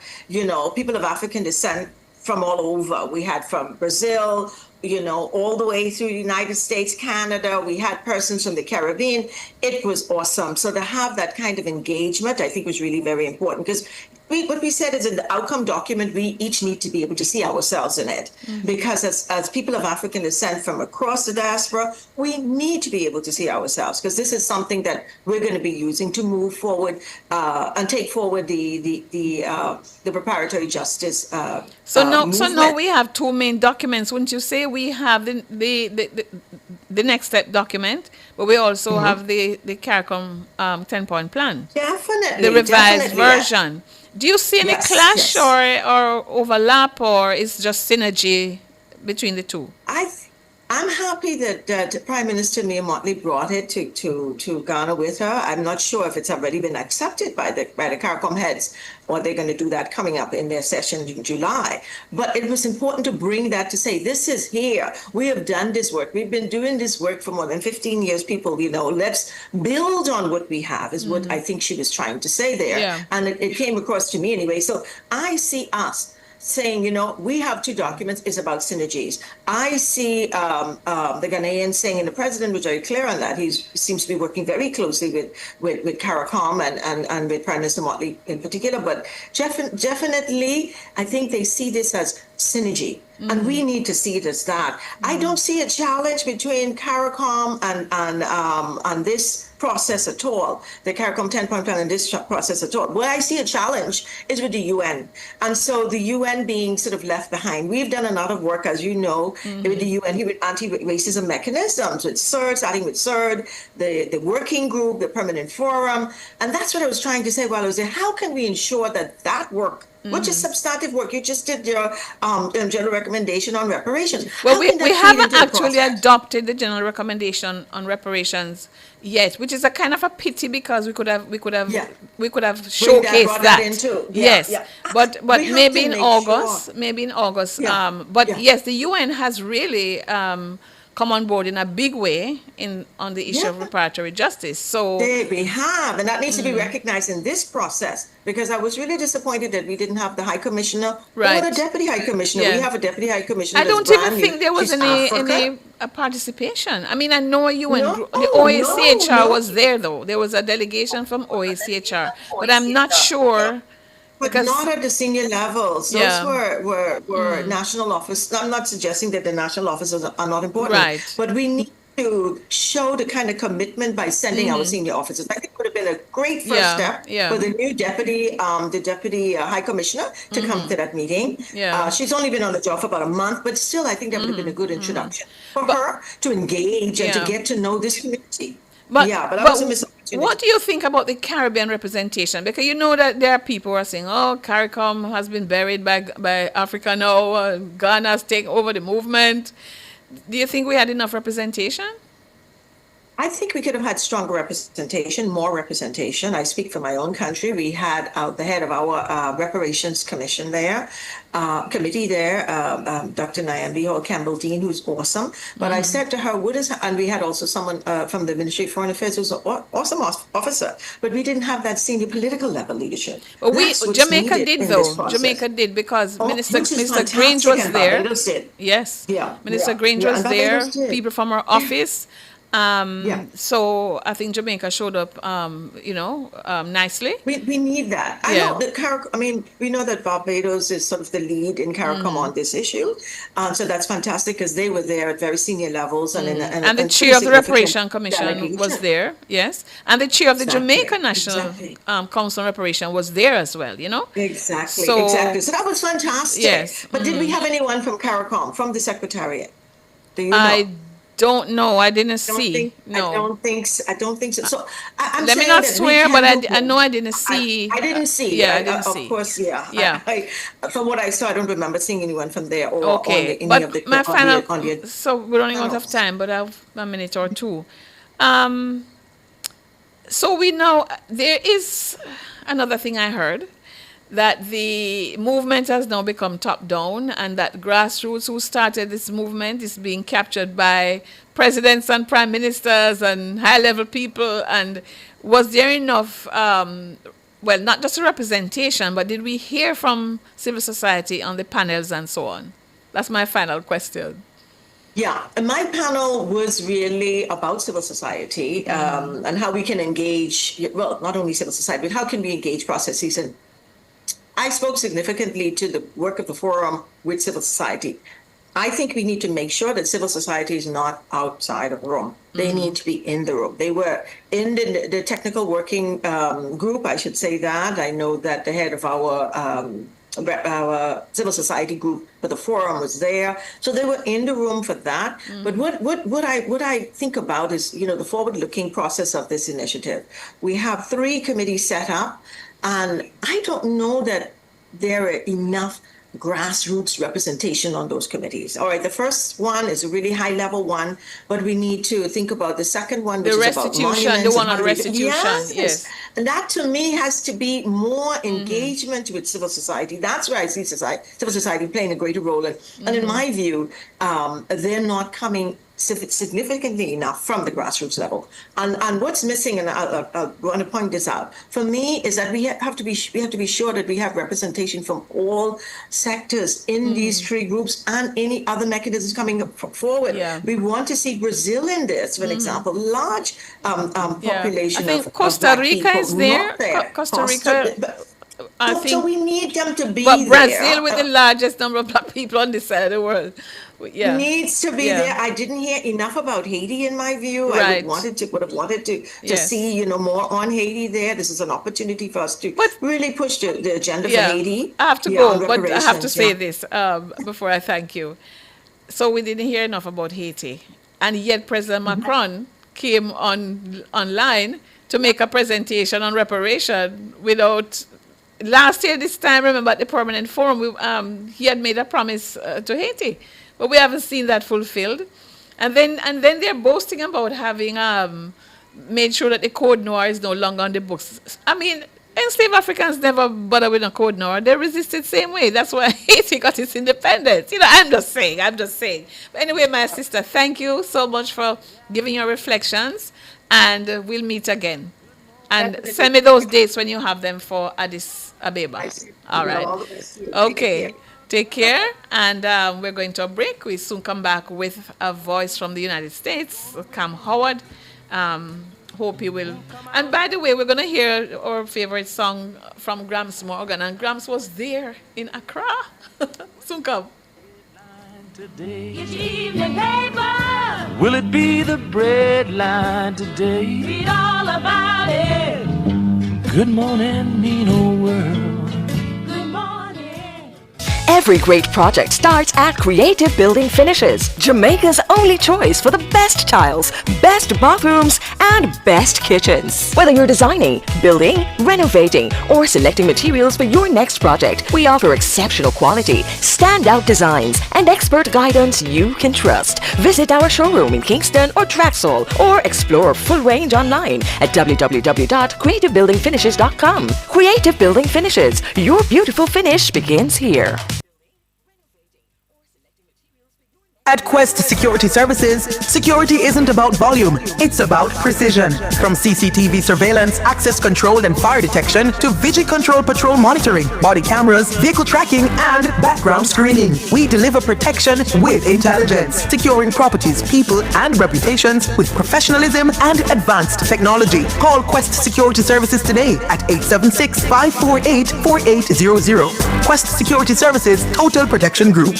people of African descent from all over. We had from Brazil, all the way through the United States, Canada. We had persons from the Caribbean. It was awesome. So to have that kind of engagement, I think was really very important, because what we said is in the outcome document, we each need to be able to see ourselves in it. Because as people of African descent from across the diaspora, we need to be able to see ourselves, because this is something that we're going to be using to move forward and take forward the preparatory justice. So now movement. we have two main documents. Wouldn't you say we have the Next Step document, but we also have the CARICOM 10-point plan, Definitely. the revised definitely, yeah. version. Do you see any Yes, clash yes. or overlap, or is just synergy between the two? I I'm happy that Prime Minister Mia Mottley brought it to Ghana with her. I'm not sure if it's already been accepted by the CARICOM heads, or they're going to do that coming up in their session in July. But it was important to bring that to say, this is here. We have done this work. We've been doing this work for more than 15 years. People, let's build on what we have, is what I think she was trying to say there. Yeah. And it came across to me anyway. So I see us saying, we have two documents, it's about synergies. I see the Ghanaians saying, and the president was very clear on that, he seems to be working very closely with CARICOM and with Prime Minister Mottley in particular, but definitely, I think they see this as synergy. And we need to see it as that. I don't see a challenge between CARICOM and this process at all, the CARICOM 10-point plan and this process at all. Where I see a challenge is with the UN. And so the UN being sort of left behind. We've done a lot of work, as you know, with the UN, with anti-racism mechanisms, with CERD, starting with CERD, the working group, the permanent forum. And that's what I was trying to say while I was there. How can we ensure that work, which is substantive work, you just did your general recommendation on reparations. Well, we haven't actually adopted the general recommendation on reparations yet, which is a kind of a pity, because we could have showcased that. Yes, but maybe in August, But yes, the UN has really come on board in a big way on the issue of reparatory justice. So we have, and that needs to be recognized in this process, because I was really disappointed that we didn't have the High Commissioner or the Deputy High Commissioner. Yeah. We have a Deputy High Commissioner. I don't even think there was any participation. I mean, I know the OACHR was there, though. There was a delegation from OACHR, but I'm not sure. But not at the senior levels. Those were national officers. I'm not suggesting that the national officers are not important, but we need to show the kind of commitment by sending our senior officers. I think it would have been a great first step for the new deputy, High Commissioner to come to that meeting. She's only been on the job for about a month, but still, I think that would have been a good introduction for her to engage and to get to know this community. But that was a missed opportunity. What do you think about the Caribbean representation? Because you know that there are people who are saying, CARICOM has been buried by Africa now, Ghana's taken over the movement. Do you think we had enough representation? I think we could have had stronger representation, more representation. I speak for my own country. We had the head of our reparations commission there, committee there, Dr. Nyambi Campbell Dean, who's awesome. But I said to her, and we had also someone from the Ministry of Foreign Affairs who's an awesome officer, but we didn't have that senior political level leadership. But Jamaica did, though. Jamaica did, because Minister Grange was there. Yes. Minister Grange was there, people from her office. So I think Jamaica showed up, nicely. We need that. I know we know that Barbados is sort of the lead in CARICOM on this issue. So that's fantastic, because they were there at very senior levels. And the chair of the Reparation Commission was there, yes. And the chair of the Jamaica National Council on Reparation was there as well, Exactly. So that was fantastic. Yes. But did we have anyone from CARICOM, from the Secretariat? Do you know? Don't know. I didn't see. I don't think so. So let me not swear, but I know I didn't see. I didn't see. Yeah, I didn't see. Of course, yeah. From what I saw, I don't remember seeing anyone from there or okay. on But any of the. My final. So we're running out of time, but I have a minute or two. So we know there is another thing I heard, that the movement has now become top-down, and that grassroots who started this movement is being captured by presidents and prime ministers and high-level people. And was there enough, not just a representation, but did we hear from civil society on the panels and so on? That's my final question. Yeah, and my panel was really about civil society and how we can engage, not only civil society, but how can we engage processes. And I spoke significantly to the work of the forum with civil society. I think we need to make sure that civil society is not outside of the room. They need to be in the room. They were in the technical working group, I should say that. I know that the head of our civil society group for the forum was there. So they were in the room for that. But what I think about is, the forward-looking process of this initiative. We have 3 committees set up. And I don't know that there are enough grassroots representation on those committees. All right, the first one is a really high level one, but we need to think about the second one, which The is about restitution, monuments the one and how on do we do- restitution, yes. And that to me has to be more engagement with civil society. That's where I see civil society playing a greater role. And in my view, they're not coming significantly enough from the grassroots level. And what's missing, and I want to point this out, for me, is that we have to be sure that we have representation from all sectors in these three groups and any other mechanisms coming forward. Yeah. We want to see Brazil in this, for example, large population I think of Costa Black Rica people is there. not there. Costa Rica. I So think, we need them to be but Brazil there. with the largest number of black people on this side of the world. Yeah. Needs to be Yeah. there. I didn't hear enough about Haiti in my view. I Right. would have wanted to Yes. see more on Haiti there. This is an opportunity for us to really push the agenda Yeah, for Haiti. I have to Yeah, go, on but I have to reparations, say yeah. this before I thank you. So we didn't hear enough about Haiti, and yet President Macron came online to make a presentation on reparation without. Last year, this time, remember at the Permanent Forum, he had made a promise to Haiti, but we haven't seen that fulfilled. And then they're boasting about having made sure that the Code Noir is no longer on the books. I mean, enslaved Africans never bother with a Code Noir. They resisted the same way. That's why Haiti got its independence. I'm just saying. But anyway, my sister, thank you so much for giving your reflections, and we'll meet again. And send me those dates when you have them for Addis Ababa. All right. Okay. Take care. And we're going to a break. We soon come back with a voice from the United States, Cam Howard. Hope you will. And by the way, we're going to hear our favorite song from Gramps Morgan. And Gramps was there in Accra. Soon come. Each evening paper. Will it be the bread line today? Read all about it. Good morning, Nino World. Good morning. Every great project starts at Creative Building Finishes, Jamaica's only choice for the best tiles, best bathrooms, and best kitchens. Whether you're designing, building, renovating, or selecting materials for your next project, we offer exceptional quality, standout designs, and expert guidance you can trust. Visit our showroom in Kingston or Traxall, or explore full range online at www.creativebuildingfinishes.com. Creative Building Finishes, your beautiful finish begins here. At Quest Security Services, security isn't about volume, it's about precision. From CCTV surveillance, access control and fire detection to Vigi Control patrol monitoring, body cameras, vehicle tracking, and background screening. We deliver protection with intelligence, securing properties, people, and reputations with professionalism and advanced technology. Call Quest Security Services today at 876-548-4800. Quest Security Services Total Protection Group.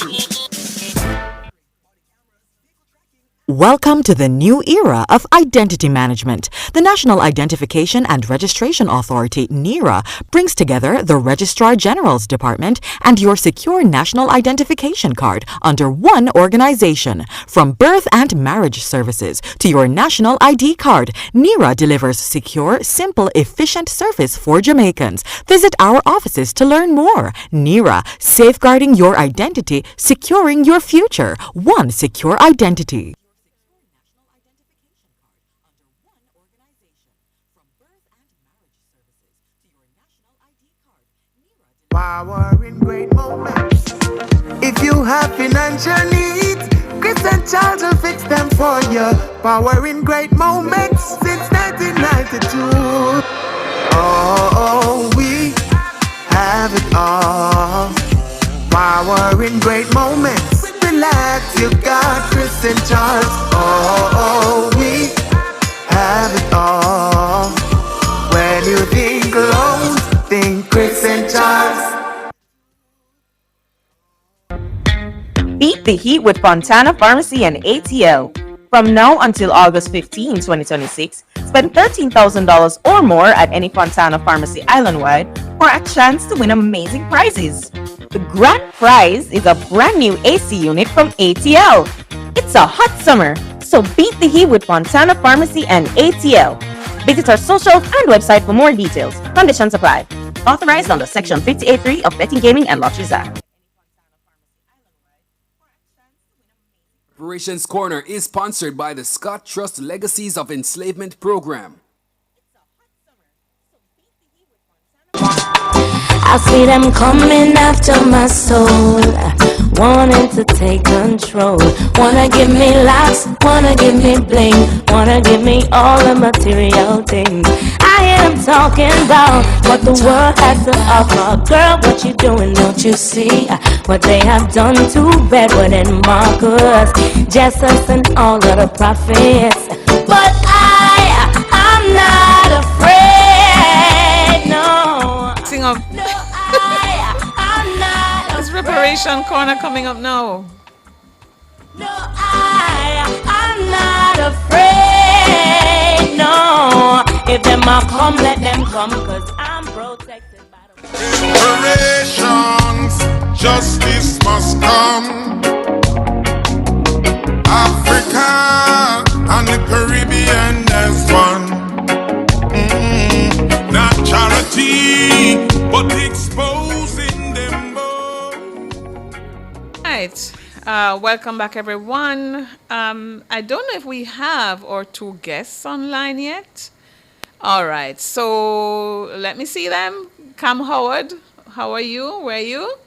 Welcome to the new era of identity management. The National Identification and Registration Authority, NIRA, brings together the Registrar General's Department and your secure national identification card under one organization. From birth and marriage services to your national ID card, NIRA delivers secure, simple, efficient service for Jamaicans. Visit our offices to learn more. NIRA, safeguarding your identity, securing your future. One secure identity. Power in great moments. If you have financial needs, Chris and Charles will fix them for you. Power in great moments since 1992. Oh, we have it all. Power in great moments. Relax, you got Chris and Charles. Oh, we have it all. When you think loans, think Chris and Charles. Beat the heat with Fontana Pharmacy and ATL. From now until August 15, 2026, spend $13,000 or more at any Fontana Pharmacy island-wide for a chance to win amazing prizes. The grand prize is a brand new AC unit from ATL. It's a hot summer, so beat the heat with Fontana Pharmacy and ATL. Visit our socials and website for more details. Conditions apply. Authorized under Section 58.3 of Betting, Gaming and Lotteries Act. Reparations Corner is sponsored by the Scott Trust Legacies of Enslavement Program. I see them coming after my soul, wanting to take control. Wanna give me laughs, wanna give me bling, wanna give me all the material things. I am talking about what the world has to offer. Girl, what you doing, don't you see? What they have done to Redwood and Marcus, Jesus and all of the prophets. But I'm not afraid, no. Sing up. Is Reparation Corner coming up now? No, I'm not afraid, no. If them a come, let them come, cause I'm protected by the Reparations, justice must come. Africa and the Caribbean as one. Not charity, but exposing them both. Right. Welcome back, everyone. I don't know if we have our two guests online yet. All right. So let me see them. Cam Howard, how are you? Where are you?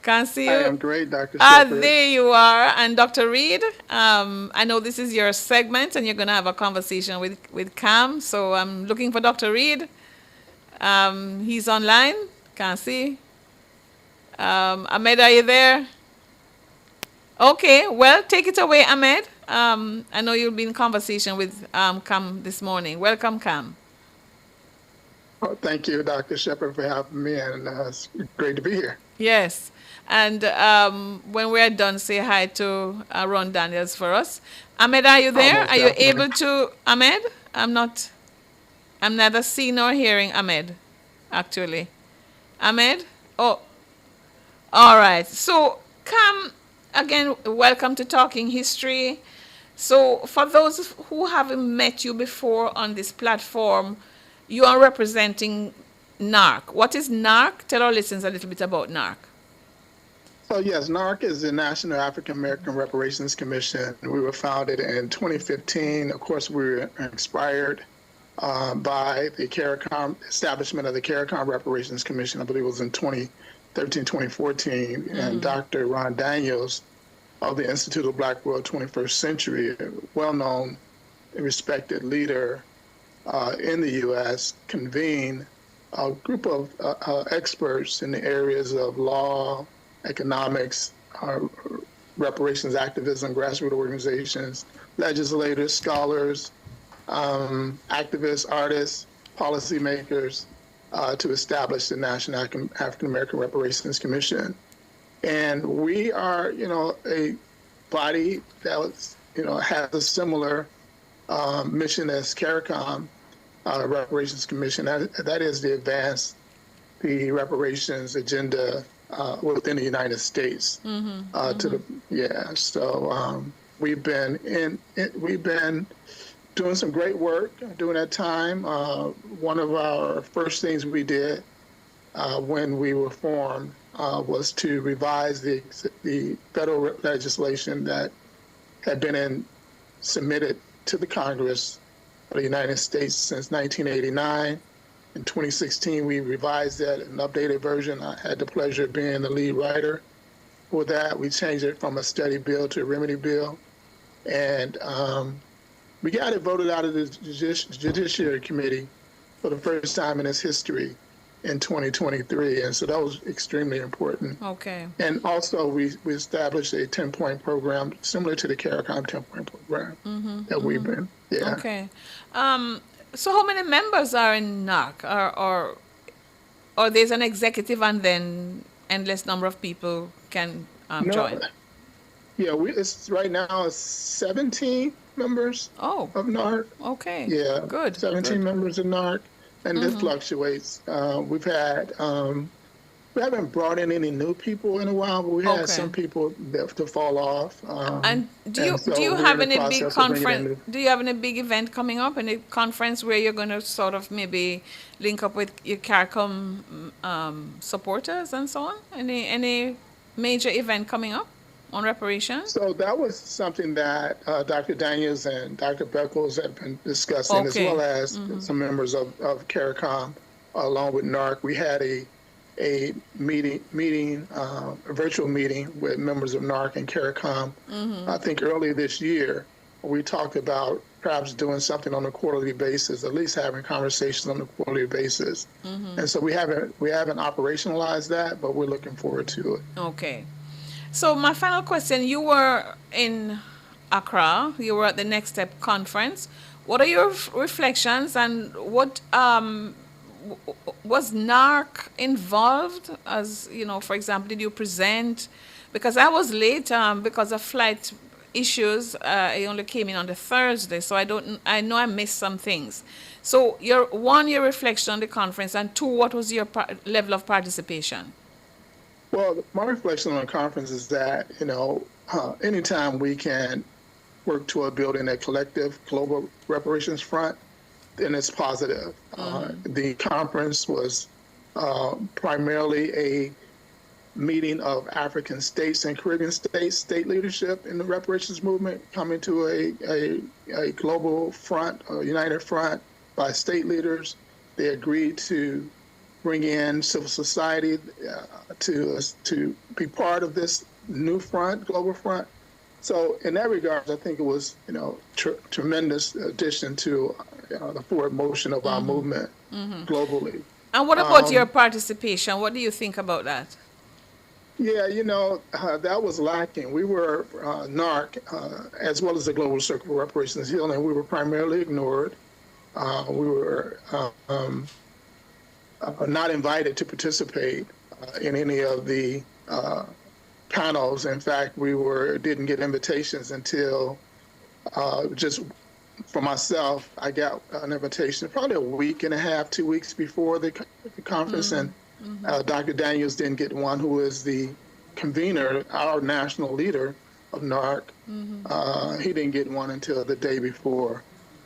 Can't see you. I am great, Dr. Shepherd. There you are. And Dr. Reed, I know this is your segment and you're going to have a conversation with Cam. So I'm looking for Dr. Reed. He's online. Can't see. Ahmed, are you there? Okay, well, take it away, Ahmed. I know you'll be in conversation with Cam this morning. Welcome, Cam. Oh, thank you, Dr. Shepherd, for having me, and it's great to be here. Yes. And when we're done, say hi to Ron Daniels for us. Ahmed, are you there? Are you able to, Ahmed? I'm neither seeing nor hearing Ahmed, actually. Ahmed? Oh, all right. So, Cam, again, welcome to Talking History. So, for those who haven't met you before on this platform, you are representing NARC. What is NARC? Tell our listeners a little bit about NARC. So yes, NARC is the National African American Reparations Commission. We were founded in 2015. Of course, we were inspired by the CARICOM establishment of the CARICOM Reparations Commission. I believe it was in 2013, 2014. And Dr. Ron Daniels of the Institute of Black World 21st Century, a well-known, respected leader in the U.S., convened a group of experts in the areas of law, economics, reparations activism, grassroots organizations, legislators, scholars, activists, artists, policymakers, to establish the National African American Reparations Commission. And we are, a body that was, has a similar mission as CARICOM, Reparations Commission. That is to advance the reparations agenda within the United States. So we've been doing some great work during that time. One of our first things we did when we were formed was to revise the federal legislation that had been submitted to the Congress of the United States since 1989. In 2016, we revised that, an updated version. I had the pleasure of being the lead writer for that. We changed it from a study bill to a remedy bill. And we got it voted out of the Judiciary Committee for the first time in its history in 2023. And so that was extremely important. Okay. And also we established a 10-point program similar to the CARICOM 10-point program that we've been, Okay. So how many members are in NARC? Or there's an executive and then endless number of people can join? Yeah, it's right now it's 17 members of NARC. Okay. Yeah. Good. 17 members of NARC. And this fluctuates. We haven't brought in any new people in a while, but we had some people to fall off. And do you have any big conference? Do you have any big event coming up? Any conference where you're going to sort of maybe link up with your CARICOM supporters and so on? Any major event coming up? on reparations? So that was something that Dr. Daniels and Dr. Beckles had been discussing, as well as some members of CARICOM, along with NARC. We had a virtual meeting with members of NARC and CARICOM. I think earlier this year, we talked about perhaps doing something on a quarterly basis, at least having conversations on a quarterly basis. And so we haven't operationalized that, but we're looking forward to it. Okay. So my final question, you were in Accra, you were at the Next Step conference. What are your reflections, and what was NARC involved? As you know, for example, did you present? Because I was late because of flight issues. I only came in on the Thursday, so I know I missed some things. So your reflection on the conference, and two, what was your level of participation? Well, my reflection on the conference is that, anytime we can work toward building a collective global reparations front, then it's positive. The conference was primarily a meeting of African states and Caribbean states, state leadership in the reparations movement, coming to a global front, a united front by state leaders. They agreed to bring in civil society to be part of this new front, global front. So in that regard, I think it was, tremendous addition to the forward motion of our movement globally. And what about your participation? What do you think about that? Yeah, that was lacking. We were, NARC, as well as the Global Circle for Reparations and Healing, we were primarily ignored. We were not invited to participate in any of the panels. In fact, we didn't get invitations until just for myself. I got an invitation probably a week and a half, 2 weeks before the conference, and Dr. Daniels didn't get one, who is the convener, our national leader of NARC. He didn't get one until the day before.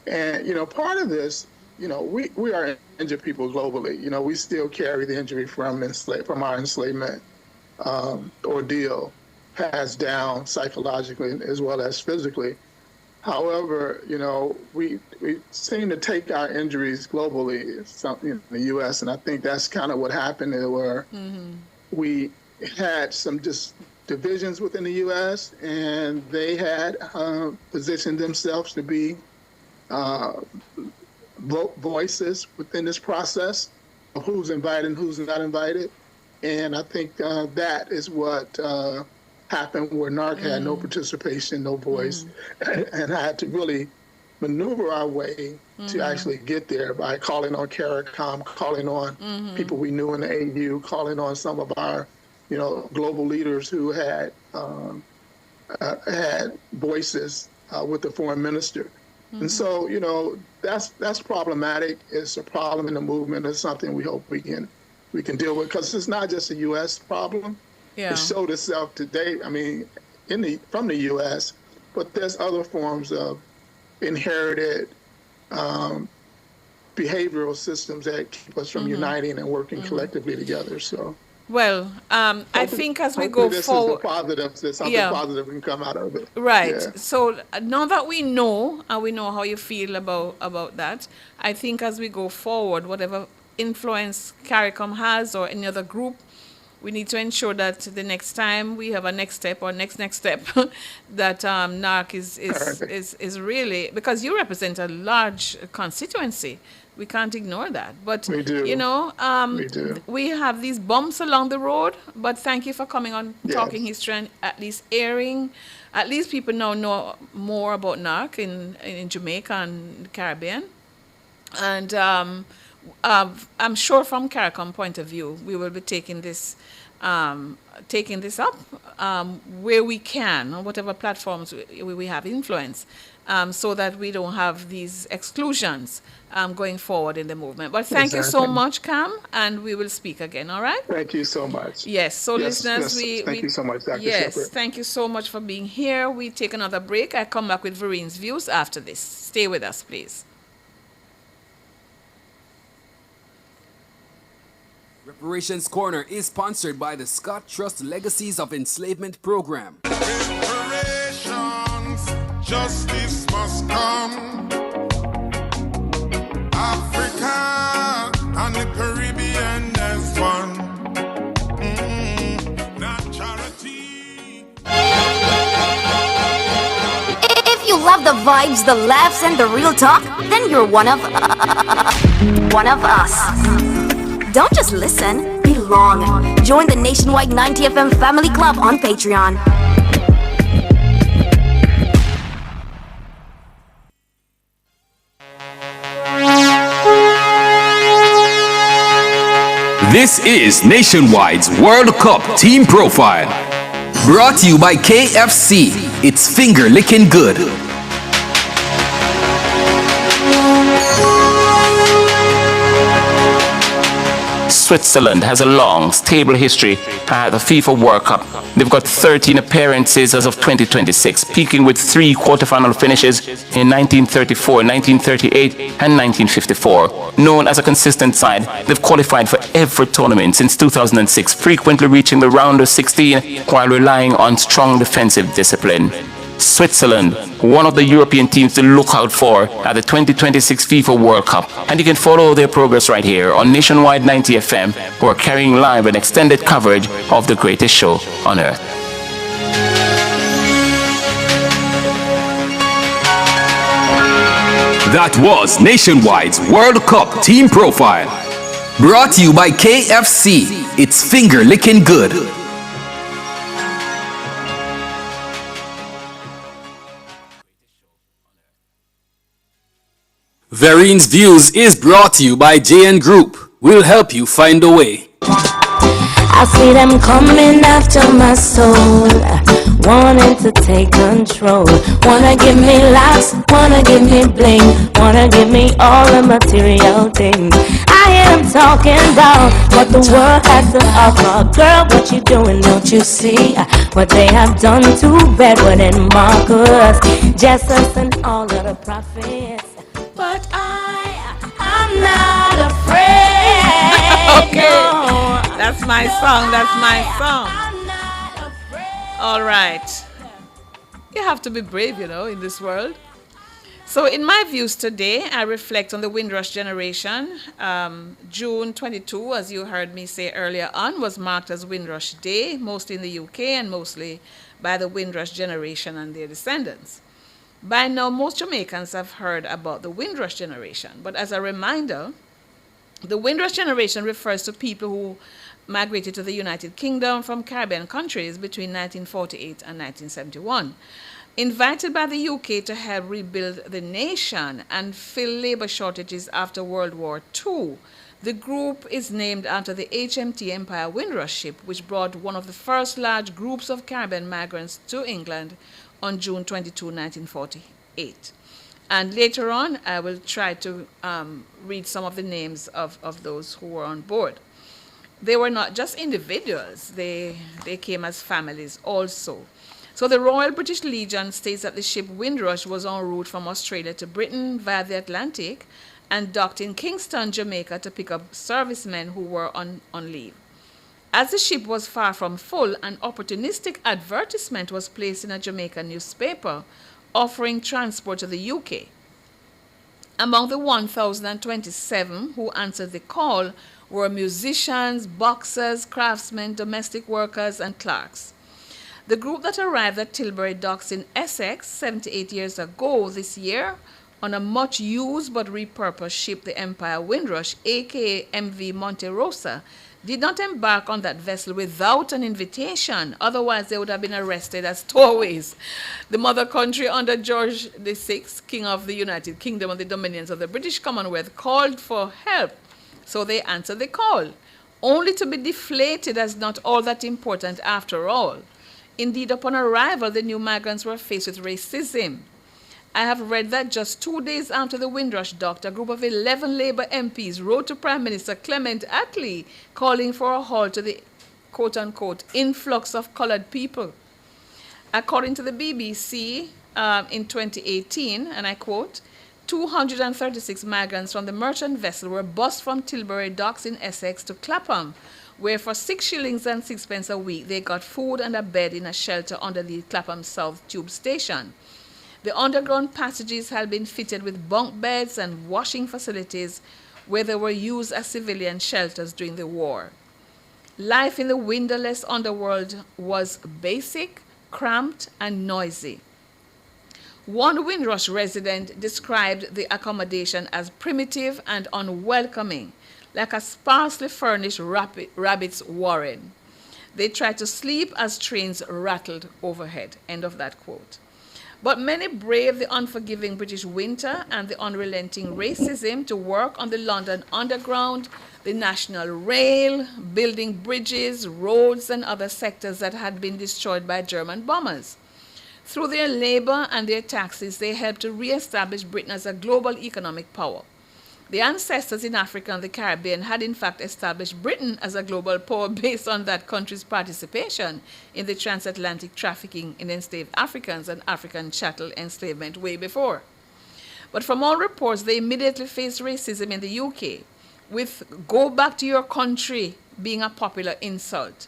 And, part of this, we are injured people globally. We still carry the injury from our enslavement ordeal, passed down psychologically as well as physically. However, we seem to take our injuries globally, something in the U.S., and I think that's kind of what happened there, where we had some divisions within the U.S., and they had positioned themselves to be voices within this process of who's invited and who's not invited. And I think that is what happened, where NARC had no participation, no voice, and had to really maneuver our way to actually get there by calling on CARICOM, calling on people we knew in the AU, calling on some of our, global leaders who had voices with the foreign minister. And so, that's problematic. It's a problem in the movement. It's something we hope we can deal with, because it's not just a U.S. problem. Yeah. It showed itself today, from the U.S., but there's other forms of inherited behavioral systems that keep us from uniting and working collectively together. So, well, I think as we go forward, there's something positive can come out of it. Right. Yeah. So now that we know, and we know how you feel about that, I think as we go forward, whatever influence CARICOM has or any other group, we need to ensure that the next time we have a next step or next step, that NARC is really, because you represent a large constituency. We can't ignore that. But, we do. We do. We have these bumps along the road, but thank you for coming on Talking History and at least airing. At least people now know more about NARC in Jamaica and the Caribbean. And I'm sure from CARICOM point of view, we will be taking this up where we can, on whatever platforms we have influence, so that we don't have these exclusions going forward in the movement. But thank you so much, Cam, and we will speak again, all right? Thank you so much. Yes, so listeners, thank you so much, Dr. Yes, Shepherd. thank you so much for being here. We take another break. I come back with Vereen's views after this. Stay with us, please. Reparations Corner is sponsored by the Scott Trust Legacies of Enslavement Program. Reparations, justice must come. Africa and the Caribbean as one. Not charity. If you love the vibes, the laughs, and the real talk, then you're one of us. Don't just listen, belong. Join the Nationwide 90 FM Family Club on Patreon. This is Nationwide's World Cup Team Profile. Brought to you by KFC. It's finger licking good. Switzerland has a long, stable history at the FIFA World Cup. They've got 13 appearances as of 2026, peaking with 3 quarterfinal finishes in 1934, 1938, and 1954. Known as a consistent side, they've qualified for every tournament since 2006, frequently reaching the round of 16 while relying on strong defensive discipline. Switzerland, one of the European teams to look out for at the 2026 FIFA World Cup. And you can follow their progress right here on Nationwide 90 FM, who are carrying live and extended coverage of the greatest show on earth. That was Nationwide's World Cup Team Profile. Brought to you by KFC. It's finger licking good. Varine's Views is brought to you by JN Group. We'll help you find a way. I see them coming after my soul, wanting to take control. Wanna give me laughs, wanna give me bling, wanna give me all the material things. I am talking about what the world has to offer. Girl, what you doing, don't you see? What they have done to Bedouin and Marcus, Jesus and all of the prophets. But I'm not afraid. Okay, no. That's my song. That's my song. All right. You have to be brave, you know, in this world. So in my views today, I reflect on the Windrush generation. June 22, as you heard me say earlier on, was marked as Windrush Day, mostly in the UK and mostly by the Windrush generation and their descendants. By now, most Jamaicans have heard about the Windrush generation, but as a reminder, the Windrush generation refers to people who migrated to the United Kingdom from Caribbean countries between 1948 and 1971. Invited by the UK to help rebuild the nation and fill labor shortages after World War II, the group is named after the HMT Empire Windrush ship, which brought one of the first large groups of Caribbean migrants to England on June 22, 1948. And later on, I will try to read some of the names of those who were on board. They were not just individuals, they came as families also. So the Royal British Legion states that the ship Windrush was en route from Australia to Britain via the Atlantic and docked in Kingston, Jamaica to pick up servicemen who were on leave. As the ship was far from full, an opportunistic advertisement was placed in a Jamaican newspaper offering transport to the UK. Among the 1,027 who answered the call were musicians, boxers, craftsmen, domestic workers, and clerks. The group that arrived at Tilbury Docks in Essex 78 years ago this year on a much-used but repurposed ship, the Empire Windrush, aka MV Monte Rosa, did not embark on that vessel without an invitation. Otherwise, they would have been arrested as stowaways. The mother country under George VI, King of the United Kingdom and the Dominions of the British Commonwealth, called for help. So they answered the call, only to be deflated as not all that important after all. Indeed, upon arrival, the new migrants were faced with racism. I have read that just 2 days after the Windrush docked, a group of 11 Labour MPs wrote to Prime Minister Clement Attlee calling for a halt to the quote-unquote influx of coloured people. According to the BBC, in 2018, and I quote, 236 migrants from the merchant vessel were bussed from Tilbury Docks in Essex to Clapham, where for 6 shillings and sixpence a week they got food and a bed in a shelter under the Clapham South Tube Station. The underground passages had been fitted with bunk beds and washing facilities where they were used as civilian shelters during the war. Life in the windowless underworld was basic, cramped, and noisy. One Windrush resident described the accommodation as primitive and unwelcoming, like a sparsely furnished rabbit's warren. They tried to sleep as trains rattled overhead. End of that quote. But many braved the unforgiving British winter and the unrelenting racism to work on the London Underground, the National Rail, building bridges, roads, and other sectors that had been destroyed by German bombers. Through their labor and their taxes, they helped to re-establish Britain as a global economic power. The ancestors in Africa and the Caribbean had in fact established Britain as a global power based on that country's participation in the transatlantic trafficking in enslaved Africans and African chattel enslavement way before. But from all reports, they immediately faced racism in the UK, with "go back to your country" being a popular insult.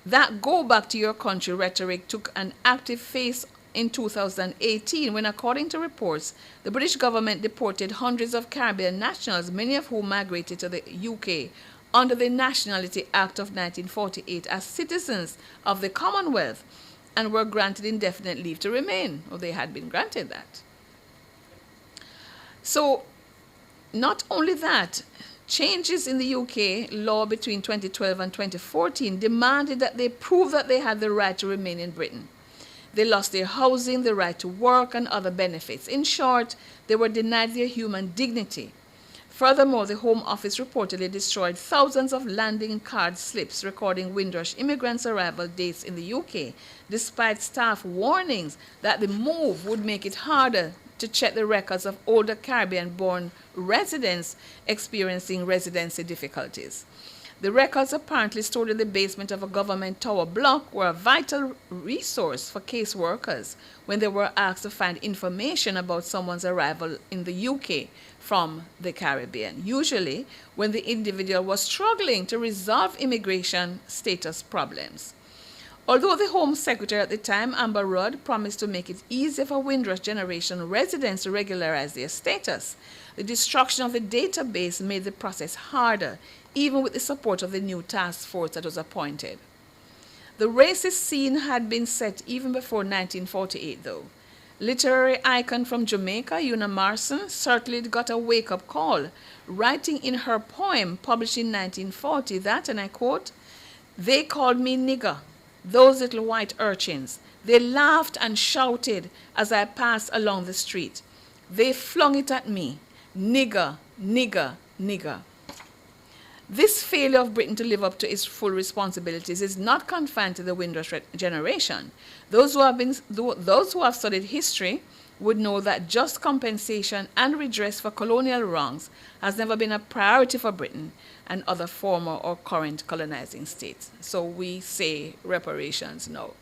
That "go back to your country" rhetoric took an active face in 2018 when, according to reports, the British government deported hundreds of Caribbean nationals, many of whom migrated to the UK under the Nationality Act of 1948 as citizens of the Commonwealth and were granted indefinite leave to remain, or they had been granted that. So, not only that, changes in the UK law between 2012 and 2014 demanded that they prove that they had the right to remain in Britain. They lost their housing, the right to work, and other benefits. In short, they were denied their human dignity. Furthermore, the Home Office reportedly destroyed thousands of landing card slips recording Windrush immigrants' arrival dates in the UK, despite staff warnings that the move would make it harder to check the records of older Caribbean-born residents experiencing residency difficulties. The records apparently stored in the basement of a government tower block were a vital resource for caseworkers when they were asked to find information about someone's arrival in the UK from the Caribbean, usually when the individual was struggling to resolve immigration status problems. Although the Home Secretary at the time, Amber Rudd, promised to make it easier for Windrush generation residents to regularize their status, the destruction of the database made the process harder, even with the support of the new task force that was appointed. The racist scene had been set even before 1948, though. Literary icon from Jamaica, Una Marson, certainly got a wake-up call, writing in her poem published in 1940 that, and I quote, "They called me nigger, those little white urchins. They laughed and shouted as I passed along the street. They flung it at me, nigger, nigger, nigger." This failure of Britain to live up to its full responsibilities is not confined to the Windrush generation. Those who have studied history would know that just compensation and redress for colonial wrongs has never been a priority for Britain and other former or current colonizing states. So we say reparations now.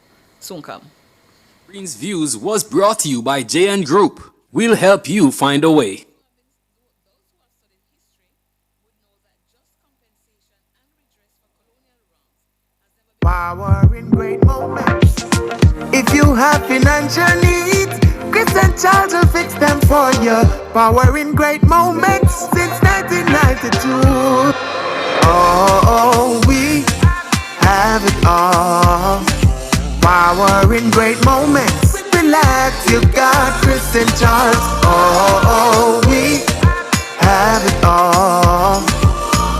Soon come. Green's Views was brought to you by JN Group. We'll help you find a way. Power in great moments. If you have financial needs, Chris and Charles will fix them for you. Power in great moments since 1992. Oh, we have it all. Power in great moments. Relax, you got Chris and Charles. Oh, we have it all.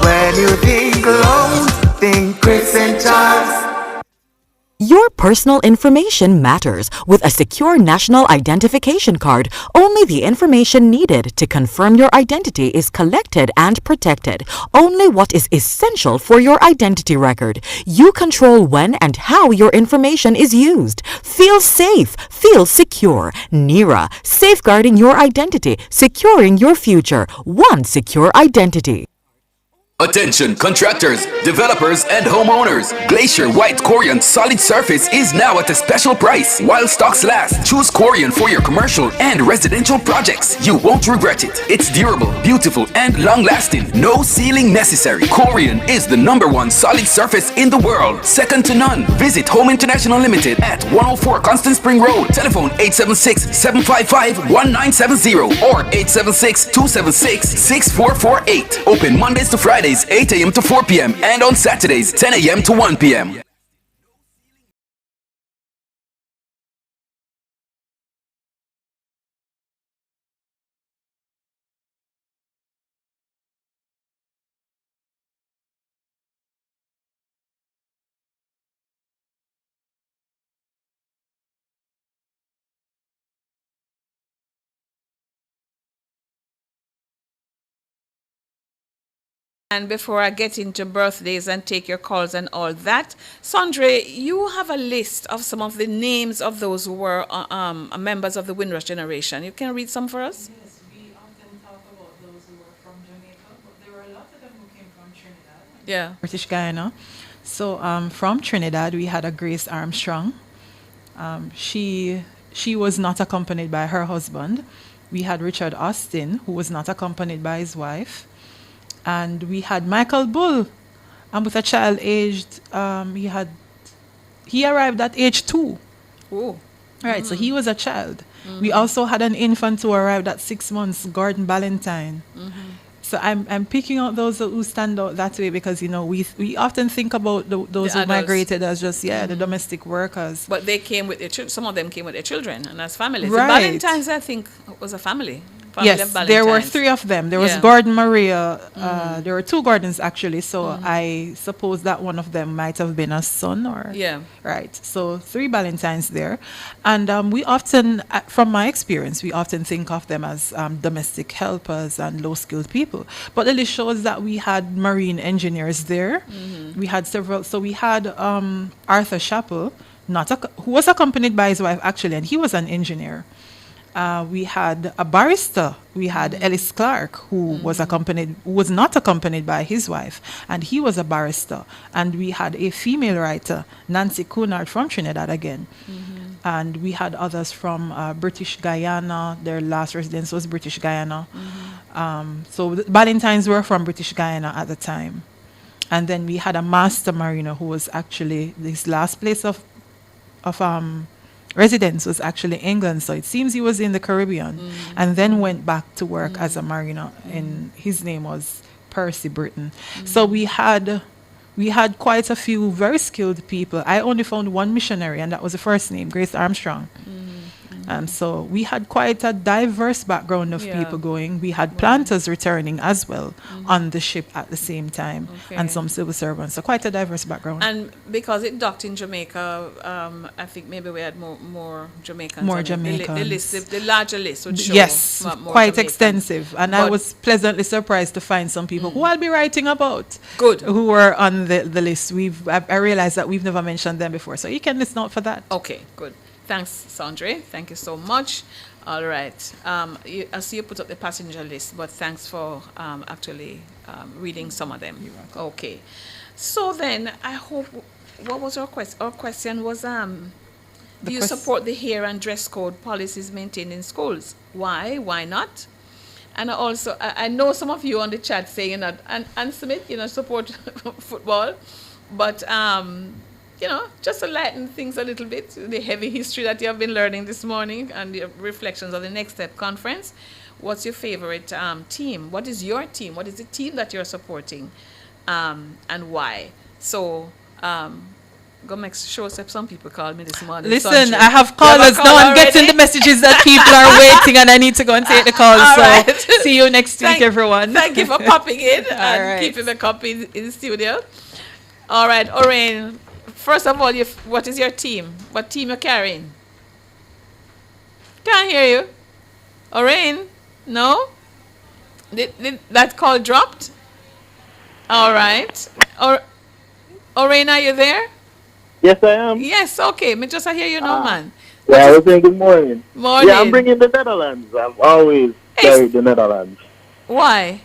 When you think alone, think Chris and Charles. Your personal information matters. With a secure national identification card, only the information needed to confirm your identity is collected and protected. Only what is essential for your identity record. You control when and how your information is used. Feel safe. Feel secure. NERA. Safeguarding your identity. Securing your future. One secure identity. Attention contractors, developers, and homeowners. Glacier White Corian Solid Surface is now at a special price. While stocks last, choose Corian for your commercial and residential projects. You won't regret it. It's durable, beautiful, and long-lasting. No sealing necessary. Corian is the #1 solid surface in the world. Second to none. Visit Home International Limited at 104 Constant Spring Road. Telephone 876-755-1970 or 876-276-6448. Open Mondays to Fridays, 8 a.m. to 4 p.m. and on Saturdays, 10 a.m. to 1 p.m. And before I get into birthdays and take your calls and all that, Sondre, you have a list of some of the names of those who were members of the Windrush generation. You can read some for us? Yes, we often talk about those who were from Jamaica, but there were a lot of them who came from Trinidad. Yeah. British Guyana. So from Trinidad, we had a Grace Armstrong. She was not accompanied by her husband. We had Richard Austin, who was not accompanied by his wife. And we had Michael Bull, and with a child aged, he arrived at age 2. Oh. Right, so he was a child. We also had an infant who arrived at 6 months, Gordon Ballantyne. So I'm picking out those who stand out that way because, you know, we often think about those who migrated as just, the domestic workers. But they came with their children. Some of them came with their children and as families. Right. The Ballantynes, I think, was a family. Yes, there were 3 of them. There was Gordon Maria. There were 2 Gordons, actually. So I suppose that one of them might have been a son or... Yeah. Right. So 3 Ballantynes there. And we often, from my experience, we often think of them as domestic helpers and low-skilled people. But the list shows that we had marine engineers there. We had several... So we had Arthur Chappell, who was accompanied by his wife, actually, and he was an engineer. We had a barrister. We had Ellis Clark, who was not accompanied by his wife, and he was a barrister. And we had a female writer, Nancy Cunard from Trinidad again. And we had others from British Guyana. Their last residence was British Guyana. So the Ballantynes were from British Guyana at the time. And then we had a master mariner who was actually his last place of residence was actually England, so it seems he was in the Caribbean and then went back to work as a mariner, and his name was Percy Britton. So we had quite a few very skilled people. I only found 1 missionary, and that was the first name, Grace Armstrong. So we had quite a diverse background of people going. We had planters returning as well on the ship at the same time, and some civil servants. So quite a diverse background. And because it docked in Jamaica, I think maybe we had more Jamaicans. More Jamaicans. The larger list would show. Yes, more quite Jamaicans. extensive. And I was pleasantly surprised to find some people who I'll be writing about. Good. Who were on the list. I realized that we've never mentioned them before. So you can listen out for that. Okay, good. Thanks, Sondre. Thank you so much. All right. I see you put up the passenger list, but thanks for actually reading some of them. Okay. So then, I hope, what was our question? Our question was, do you support the hair and dress code policies maintained in schools? Why? Why not? And also, I know some of you on the chat saying that, and Smith, support football, but just to lighten things a little bit, the heavy history that you have been learning this morning and the reflections of the Next Step conference. What's your favorite team? What is your team? What is the team that you're supporting, and why? So, go make sure some people called me this morning. Listen, I have callers now. I'm getting the messages that people are waiting, and I need to go and take the calls. Right. See you next week, everyone. Thank you for popping in and right. keeping the copy in the studio. All right, Orain. First of all, what is your team? What team you're carrying? Can't hear you. Orain? No? Did that call dropped? All right. Orain, are you there? Yes, I am. Yes, okay. Me just hear you now, man. Yeah, I was saying good morning. Morning. Yeah, I'm bringing the Netherlands. I've always carried the Netherlands. Why?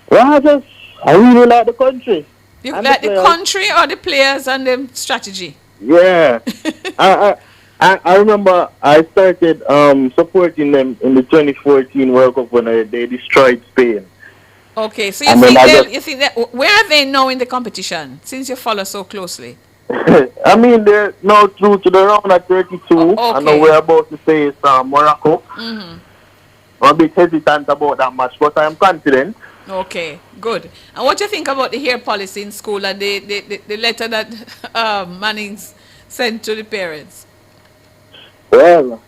Well, I really like the country. You And like the players. country or the players and the strategy? Yeah. I remember I started supporting them in the 2014 World Cup when they destroyed Spain. Okay, so And then I you think that where are they now in the competition since you follow so closely? I mean, they're now through to the round of 32. I know we're about to face Morocco. Mm-hmm. I'm a bit hesitant about that match, but I'm confident. Okay, good. And what do you think about the hair policy in school and the letter that Manning's sent to the parents? Well,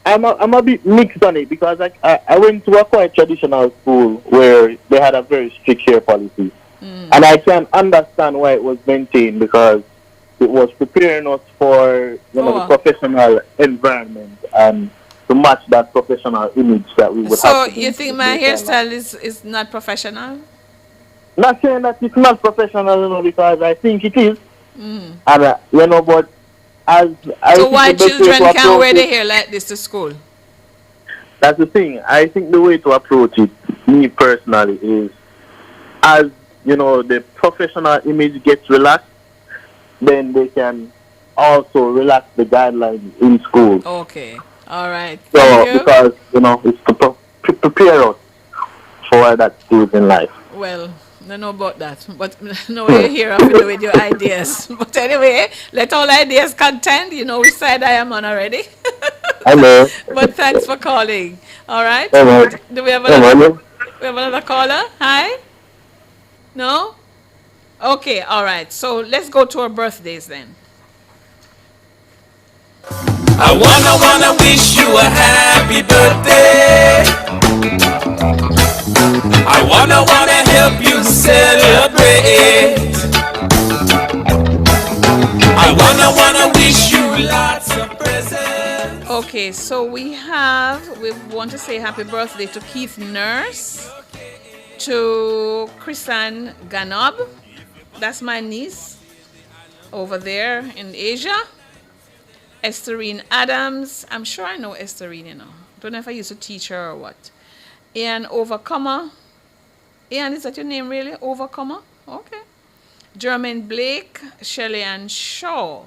I'm a bit mixed on it because I went to a quite traditional school where they had a very strict hair policy. And I can understand why it was maintained because it was preparing us for the professional environment and to match that professional image that we would have. So you think my hairstyle is not professional? Not saying that it's not professional, because I think it is. Mm. And but as I so think why the best way children to can't approach wear their it- hair like this to school? That's the thing. I think the way to approach it, me personally, is as the professional image gets relaxed, then they can also relax the guidelines in school. Okay. All right. So Thank you. because it's to prepare us for that stage in life. Well, I don't know about that, but no way here up with your ideas. But anyway, let all ideas contend. You know which side I am on already. Hello. But thanks for calling. All right. Hello. Do we have Hello. another caller? Hi. No. Okay. All right. So let's go to our birthdays then. I wanna wish you a happy birthday. I wanna help you celebrate. I wanna wish you lots of presents. Okay, so we want to say happy birthday to Keith Nurse, to Chrisanne Ganob, that's my niece over there in Asia. Estherine Adams, I'm sure I know Estherine, Don't know if I used to teach her or what. Ian Overcomer. Ian, is that your name really? Overcomer? Okay. Jermaine Blake, Shelley Ann Shaw.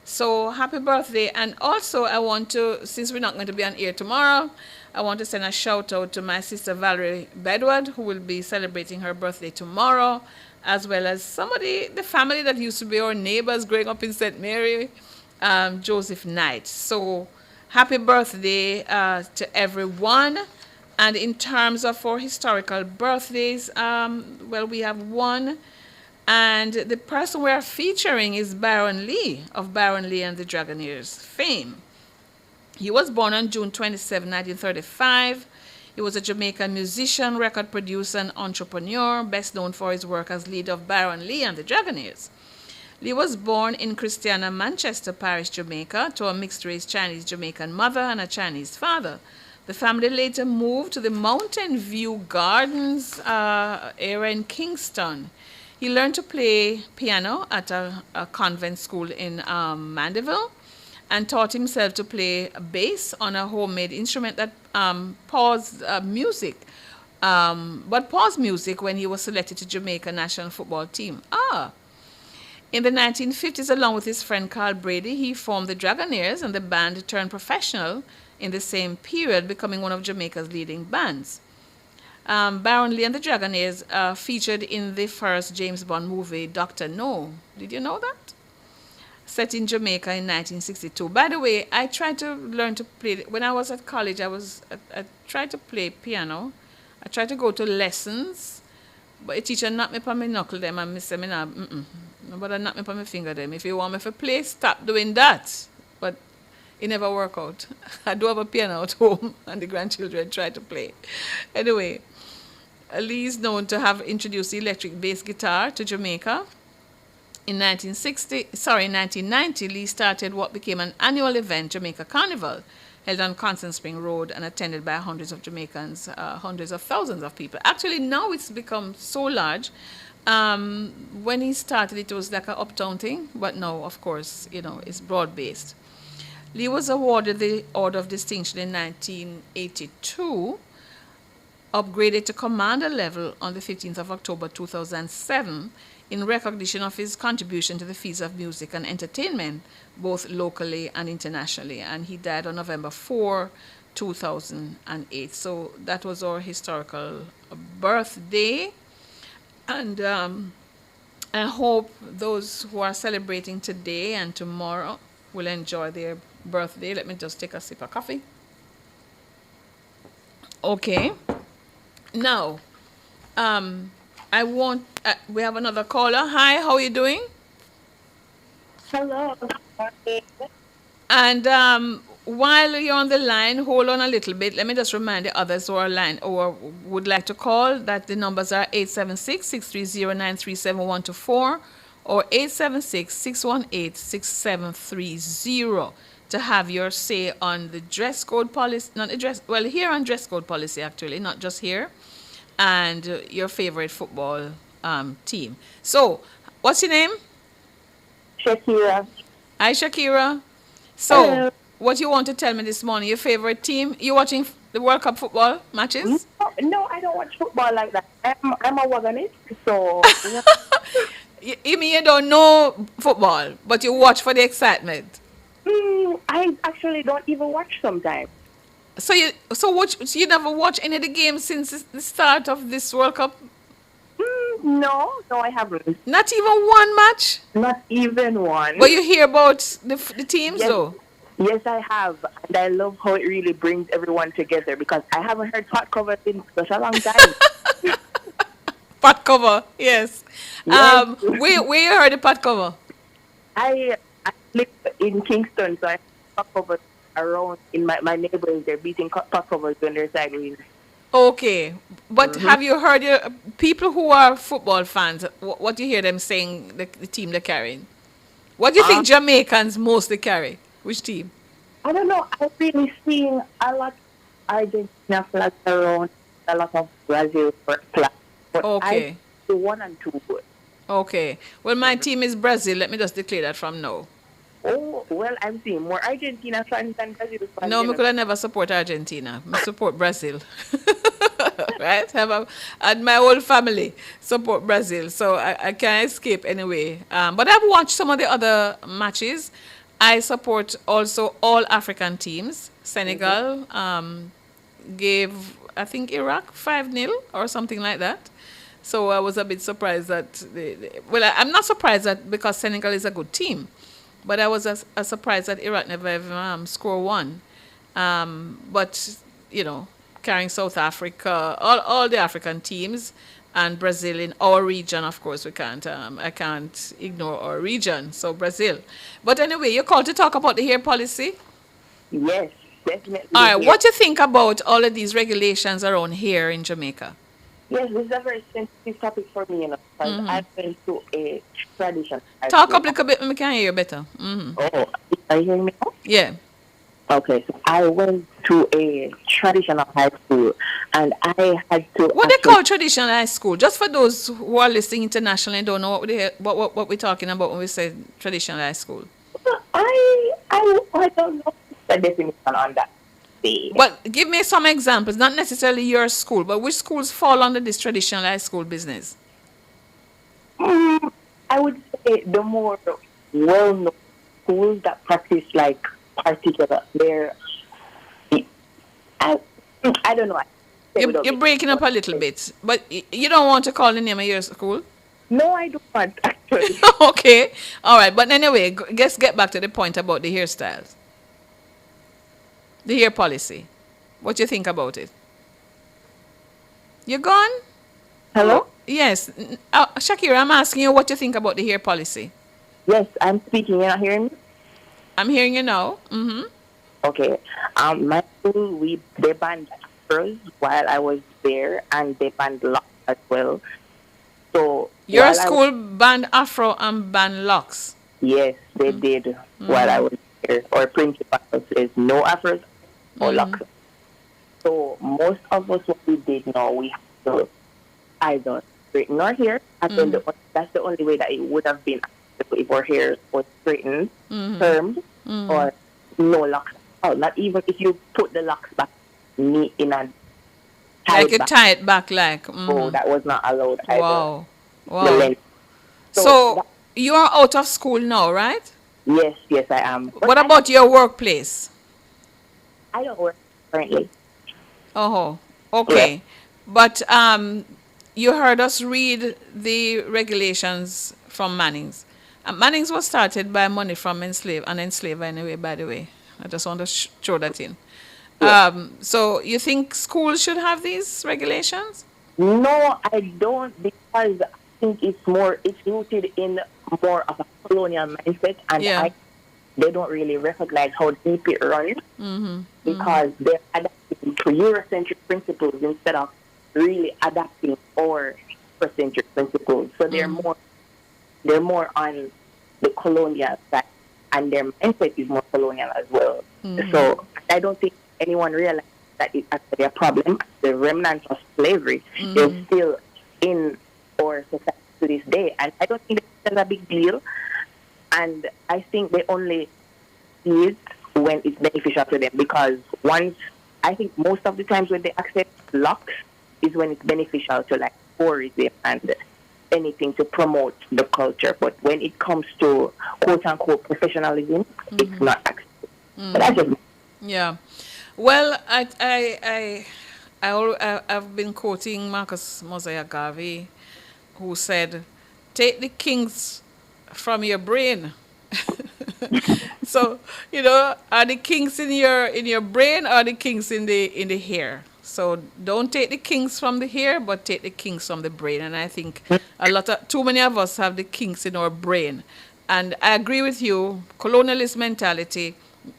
So happy birthday. And also I want to, since we're not going to be on air tomorrow, I want to send a shout out to my sister Valerie Bedward, who will be celebrating her birthday tomorrow, as well as the family that used to be our neighbors growing up in St. Mary. Joseph Knight. So happy birthday to everyone. And in terms of our historical birthdays, we have one. And the person we are featuring is Baron Lee of Baron Lee and the Dragoneers fame. He was born on June 27, 1935. He was a Jamaican musician, record producer, and entrepreneur, best known for his work as leader of Baron Lee and the Dragoneers. Lee was born in Christiana, Manchester Parish, Jamaica, to a mixed-race Chinese-Jamaican mother and a Chinese father. The family later moved to the Mountain View Gardens area in Kingston. He learned to play piano at a convent school in Mandeville and taught himself to play bass on a homemade instrument that paused music when he was selected to Jamaica national football team. In the 1950s, along with his friend Carl Brady, he formed the Dragoneers, and the band turned professional in the same period, becoming one of Jamaica's leading bands. Baron Lee and the Dragoneers featured in the first James Bond movie, Dr. No. Did you know that? Set in Jamaica in 1962. By the way, I tried to learn to play. When I was at college, I tried to play piano. I tried to go to lessons, but a teacher knocked me upon my knuckle them and said, nobody knock me upon my finger them. If you want me to play, stop doing that. But it never worked out. I do have a piano at home, and the grandchildren try to play. Anyway, Lee is known to have introduced the electric bass guitar to Jamaica. In 1990, Lee started what became an annual event, Jamaica Carnival, held on Constant Spring Road and attended by hundreds of Jamaicans, hundreds of thousands of people. Actually, now it's become so large. When he started, it was like an uptown thing, but now, of course, it's broad-based. Lee was awarded the Order of Distinction in 1982. upgraded to commander level on the 15th of October 2007 in recognition of his contribution to the fields of music and entertainment, both locally and internationally. And he died on November 4, 2008. So that was our historical birthday. And I hope those who are celebrating today and tomorrow will enjoy their birthday. Let me just take a sip of coffee. Okay. Now, we have another caller. Hi, how are you doing? Hello. And while you're on the line, hold on a little bit. Let me just remind the others who are line or would like to call that the numbers are 876-630-937124 or 876-618-6730 to have your say on the dress code policy. Not the dress. Well, here on dress code policy, actually, not just here, and your favorite football team. So, what's your name? Shakira. Hi, Shakira. So, what you want to tell me this morning? Your favorite team? You watching the World Cup football matches? No, I don't watch football like that. I'm a Wagonist, so... You mean you don't know football, but you watch for the excitement? I actually don't even watch sometimes. So you never watch any of the games since the start of this World Cup? No, I haven't. Not even one match? Not even one. But you hear about the teams, though? Yes, I have. And I love how it really brings everyone together because I haven't heard pot cover in such a long time. Pot cover, yes. Where you heard the pot cover? I live in Kingston, so I have pot covers around in my neighborhood. They're beating pot covers when they're cycling. Okay, but have you heard people who are football fans, what do you hear them saying, the team they're carrying? What do you think Jamaicans mostly carry? Which team? I don't know. I've been seeing a lot of Argentina flags around, a lot of Brazil flags. But okay. I 1 and 2. Okay. Well, my team is Brazil. Let me just declare that from now. Oh, well, I'm seeing more Argentina fans than Brazil fans. No, I could never support Argentina. I support Brazil. Right? And my whole family support Brazil. So I can't escape anyway. But I've watched some of the other matches. I support also all African teams. Senegal gave, I think, Iraq 5-0 or something like that. So I was a bit surprised that, I'm not surprised that because Senegal is a good team. But I was surprised that Iraq never even scored one. But, carrying South Africa, all the African teams, and Brazil in our region, of course, I can't ignore our region, so Brazil. But anyway, you called to talk about the hair policy? Yes, definitely. All right, what do you think about all of these regulations around here in Jamaica? Yes, this is a very sensitive topic for me, because I've been to a tradition. Talk up a little bit, we can hear you better. Oh, are you hearing me now? Yeah. Okay, so I went to a traditional high school, and I had to... What they call traditional high school? Just for those who are listening internationally and don't know what we're talking about when we say traditional high school. I don't know the definition on that. Well, give me some examples, not necessarily your school, but which schools fall under this traditional high school business? I would say the more well-known schools that practice like particular, I don't know. You're breaking up a little bit, but you don't want to call the name of your school? No, I don't want, actually. Okay, all right, but anyway, let's get back to the point about the hairstyles. The hair policy. What do you think about it? You gone? Hello? Yes. Shakira, I'm asking you what you think about the hair policy. Yes, I'm speaking. You're not hearing me? I'm hearing you now. Mm-hmm. Okay. My school, they banned afros while I was there, and they banned locks as well. So your school banned afro and banned locks? Yes, they did while I was there. Our principal says no afros or locks. So most of us, what we did now, we have to either straighten our hair, and then that's the only way that it would have been if our hair was straightened, permed, or no locks. Oh, not even if you put the locks back neat in a Like you tie it back like. Oh, that was not allowed either. Wow. The Wow. length. So you are out of school now, right? Yes, I am. What about your workplace? I don't work currently. Oh, okay. But you heard us read the regulations from Manning's. Manning's was started by money from unenslaved anyway, by the way. I just want to throw that in. So you think schools should have these regulations? No, I don't, because I think it's rooted in more of a colonial mindset, and they don't really recognize how deep it runs, because they're adapting to Eurocentric principles instead of really adapting our Afrocentric principles. So they're more on the colonial side, and their mindset is more colonial as well. So I don't think anyone realizes that it's actually a problem. The remnants of slavery is still in our society to this day, and I don't think that's a big deal. And I think they only see it when it's beneficial to them, because I think most of the times when they accept locks is when it's beneficial to like tourism and anything to promote the culture. But when it comes to quote unquote professionalism, it's not accepted. But I just Well, I've been quoting Marcus Mosiah Garvey, who said, "Take the kings from your brain." So, are the kings in your brain or the kings in the hair? So don't take the kings from the hair, but take the kings from the brain. And I think too many of us have the kings in our brain. And I agree with you, colonialist mentality,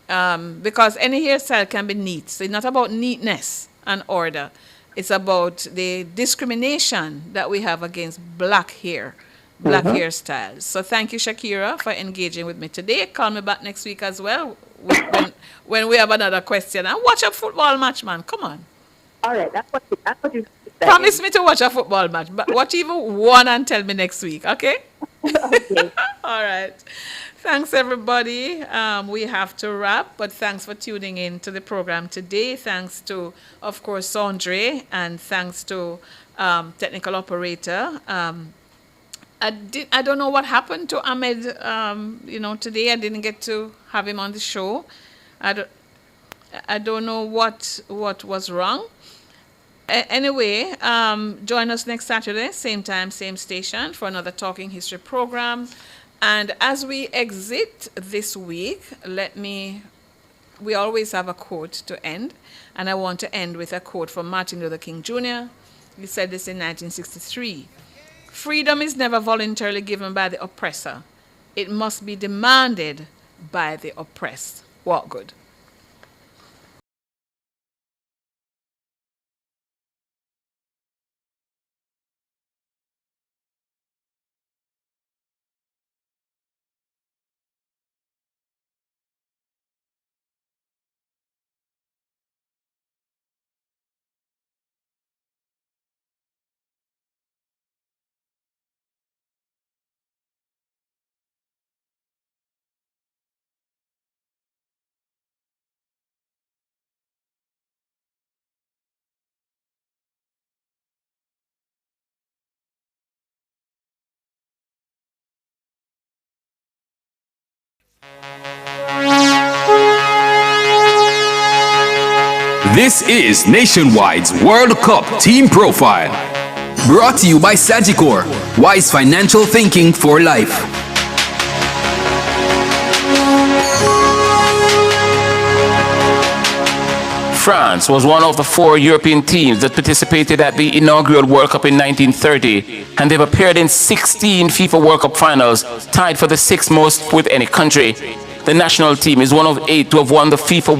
because any hairstyle can be neat. So it's not about neatness and order. It's about the discrimination that we have against black hairstyles. So thank you, Shakira, for engaging with me today. Call me back next week as well when we have another question. And watch a football match, man. Come on. All right, that's what you promise me to watch a football match, but watch even one and tell me next week, okay? Okay. All right. Thanks, everybody. We have to wrap, but thanks for tuning in to the program today. Thanks to, of course, Sondre, and thanks to technical operator. I don't know what happened to Ahmed. Today I didn't get to have him on the show. I don't know what was wrong. Anyway, join us next Saturday, same time, same station, for another Talking History program. And as we exit this week, we always have a quote to end. And I want to end with a quote from Martin Luther King Jr. He said this in 1963. "Freedom is never voluntarily given by the oppressor. It must be demanded by the oppressed." What good? This is Nationwide's World Cup Team Profile. Brought to you by Sagicor, wise financial thinking for life. France was one of the 4 European teams that participated at the inaugural World Cup in 1930, and they've appeared in 16 FIFA World Cup finals, tied for the 6th most with any country. The national team is one of 8 to have won the FIFA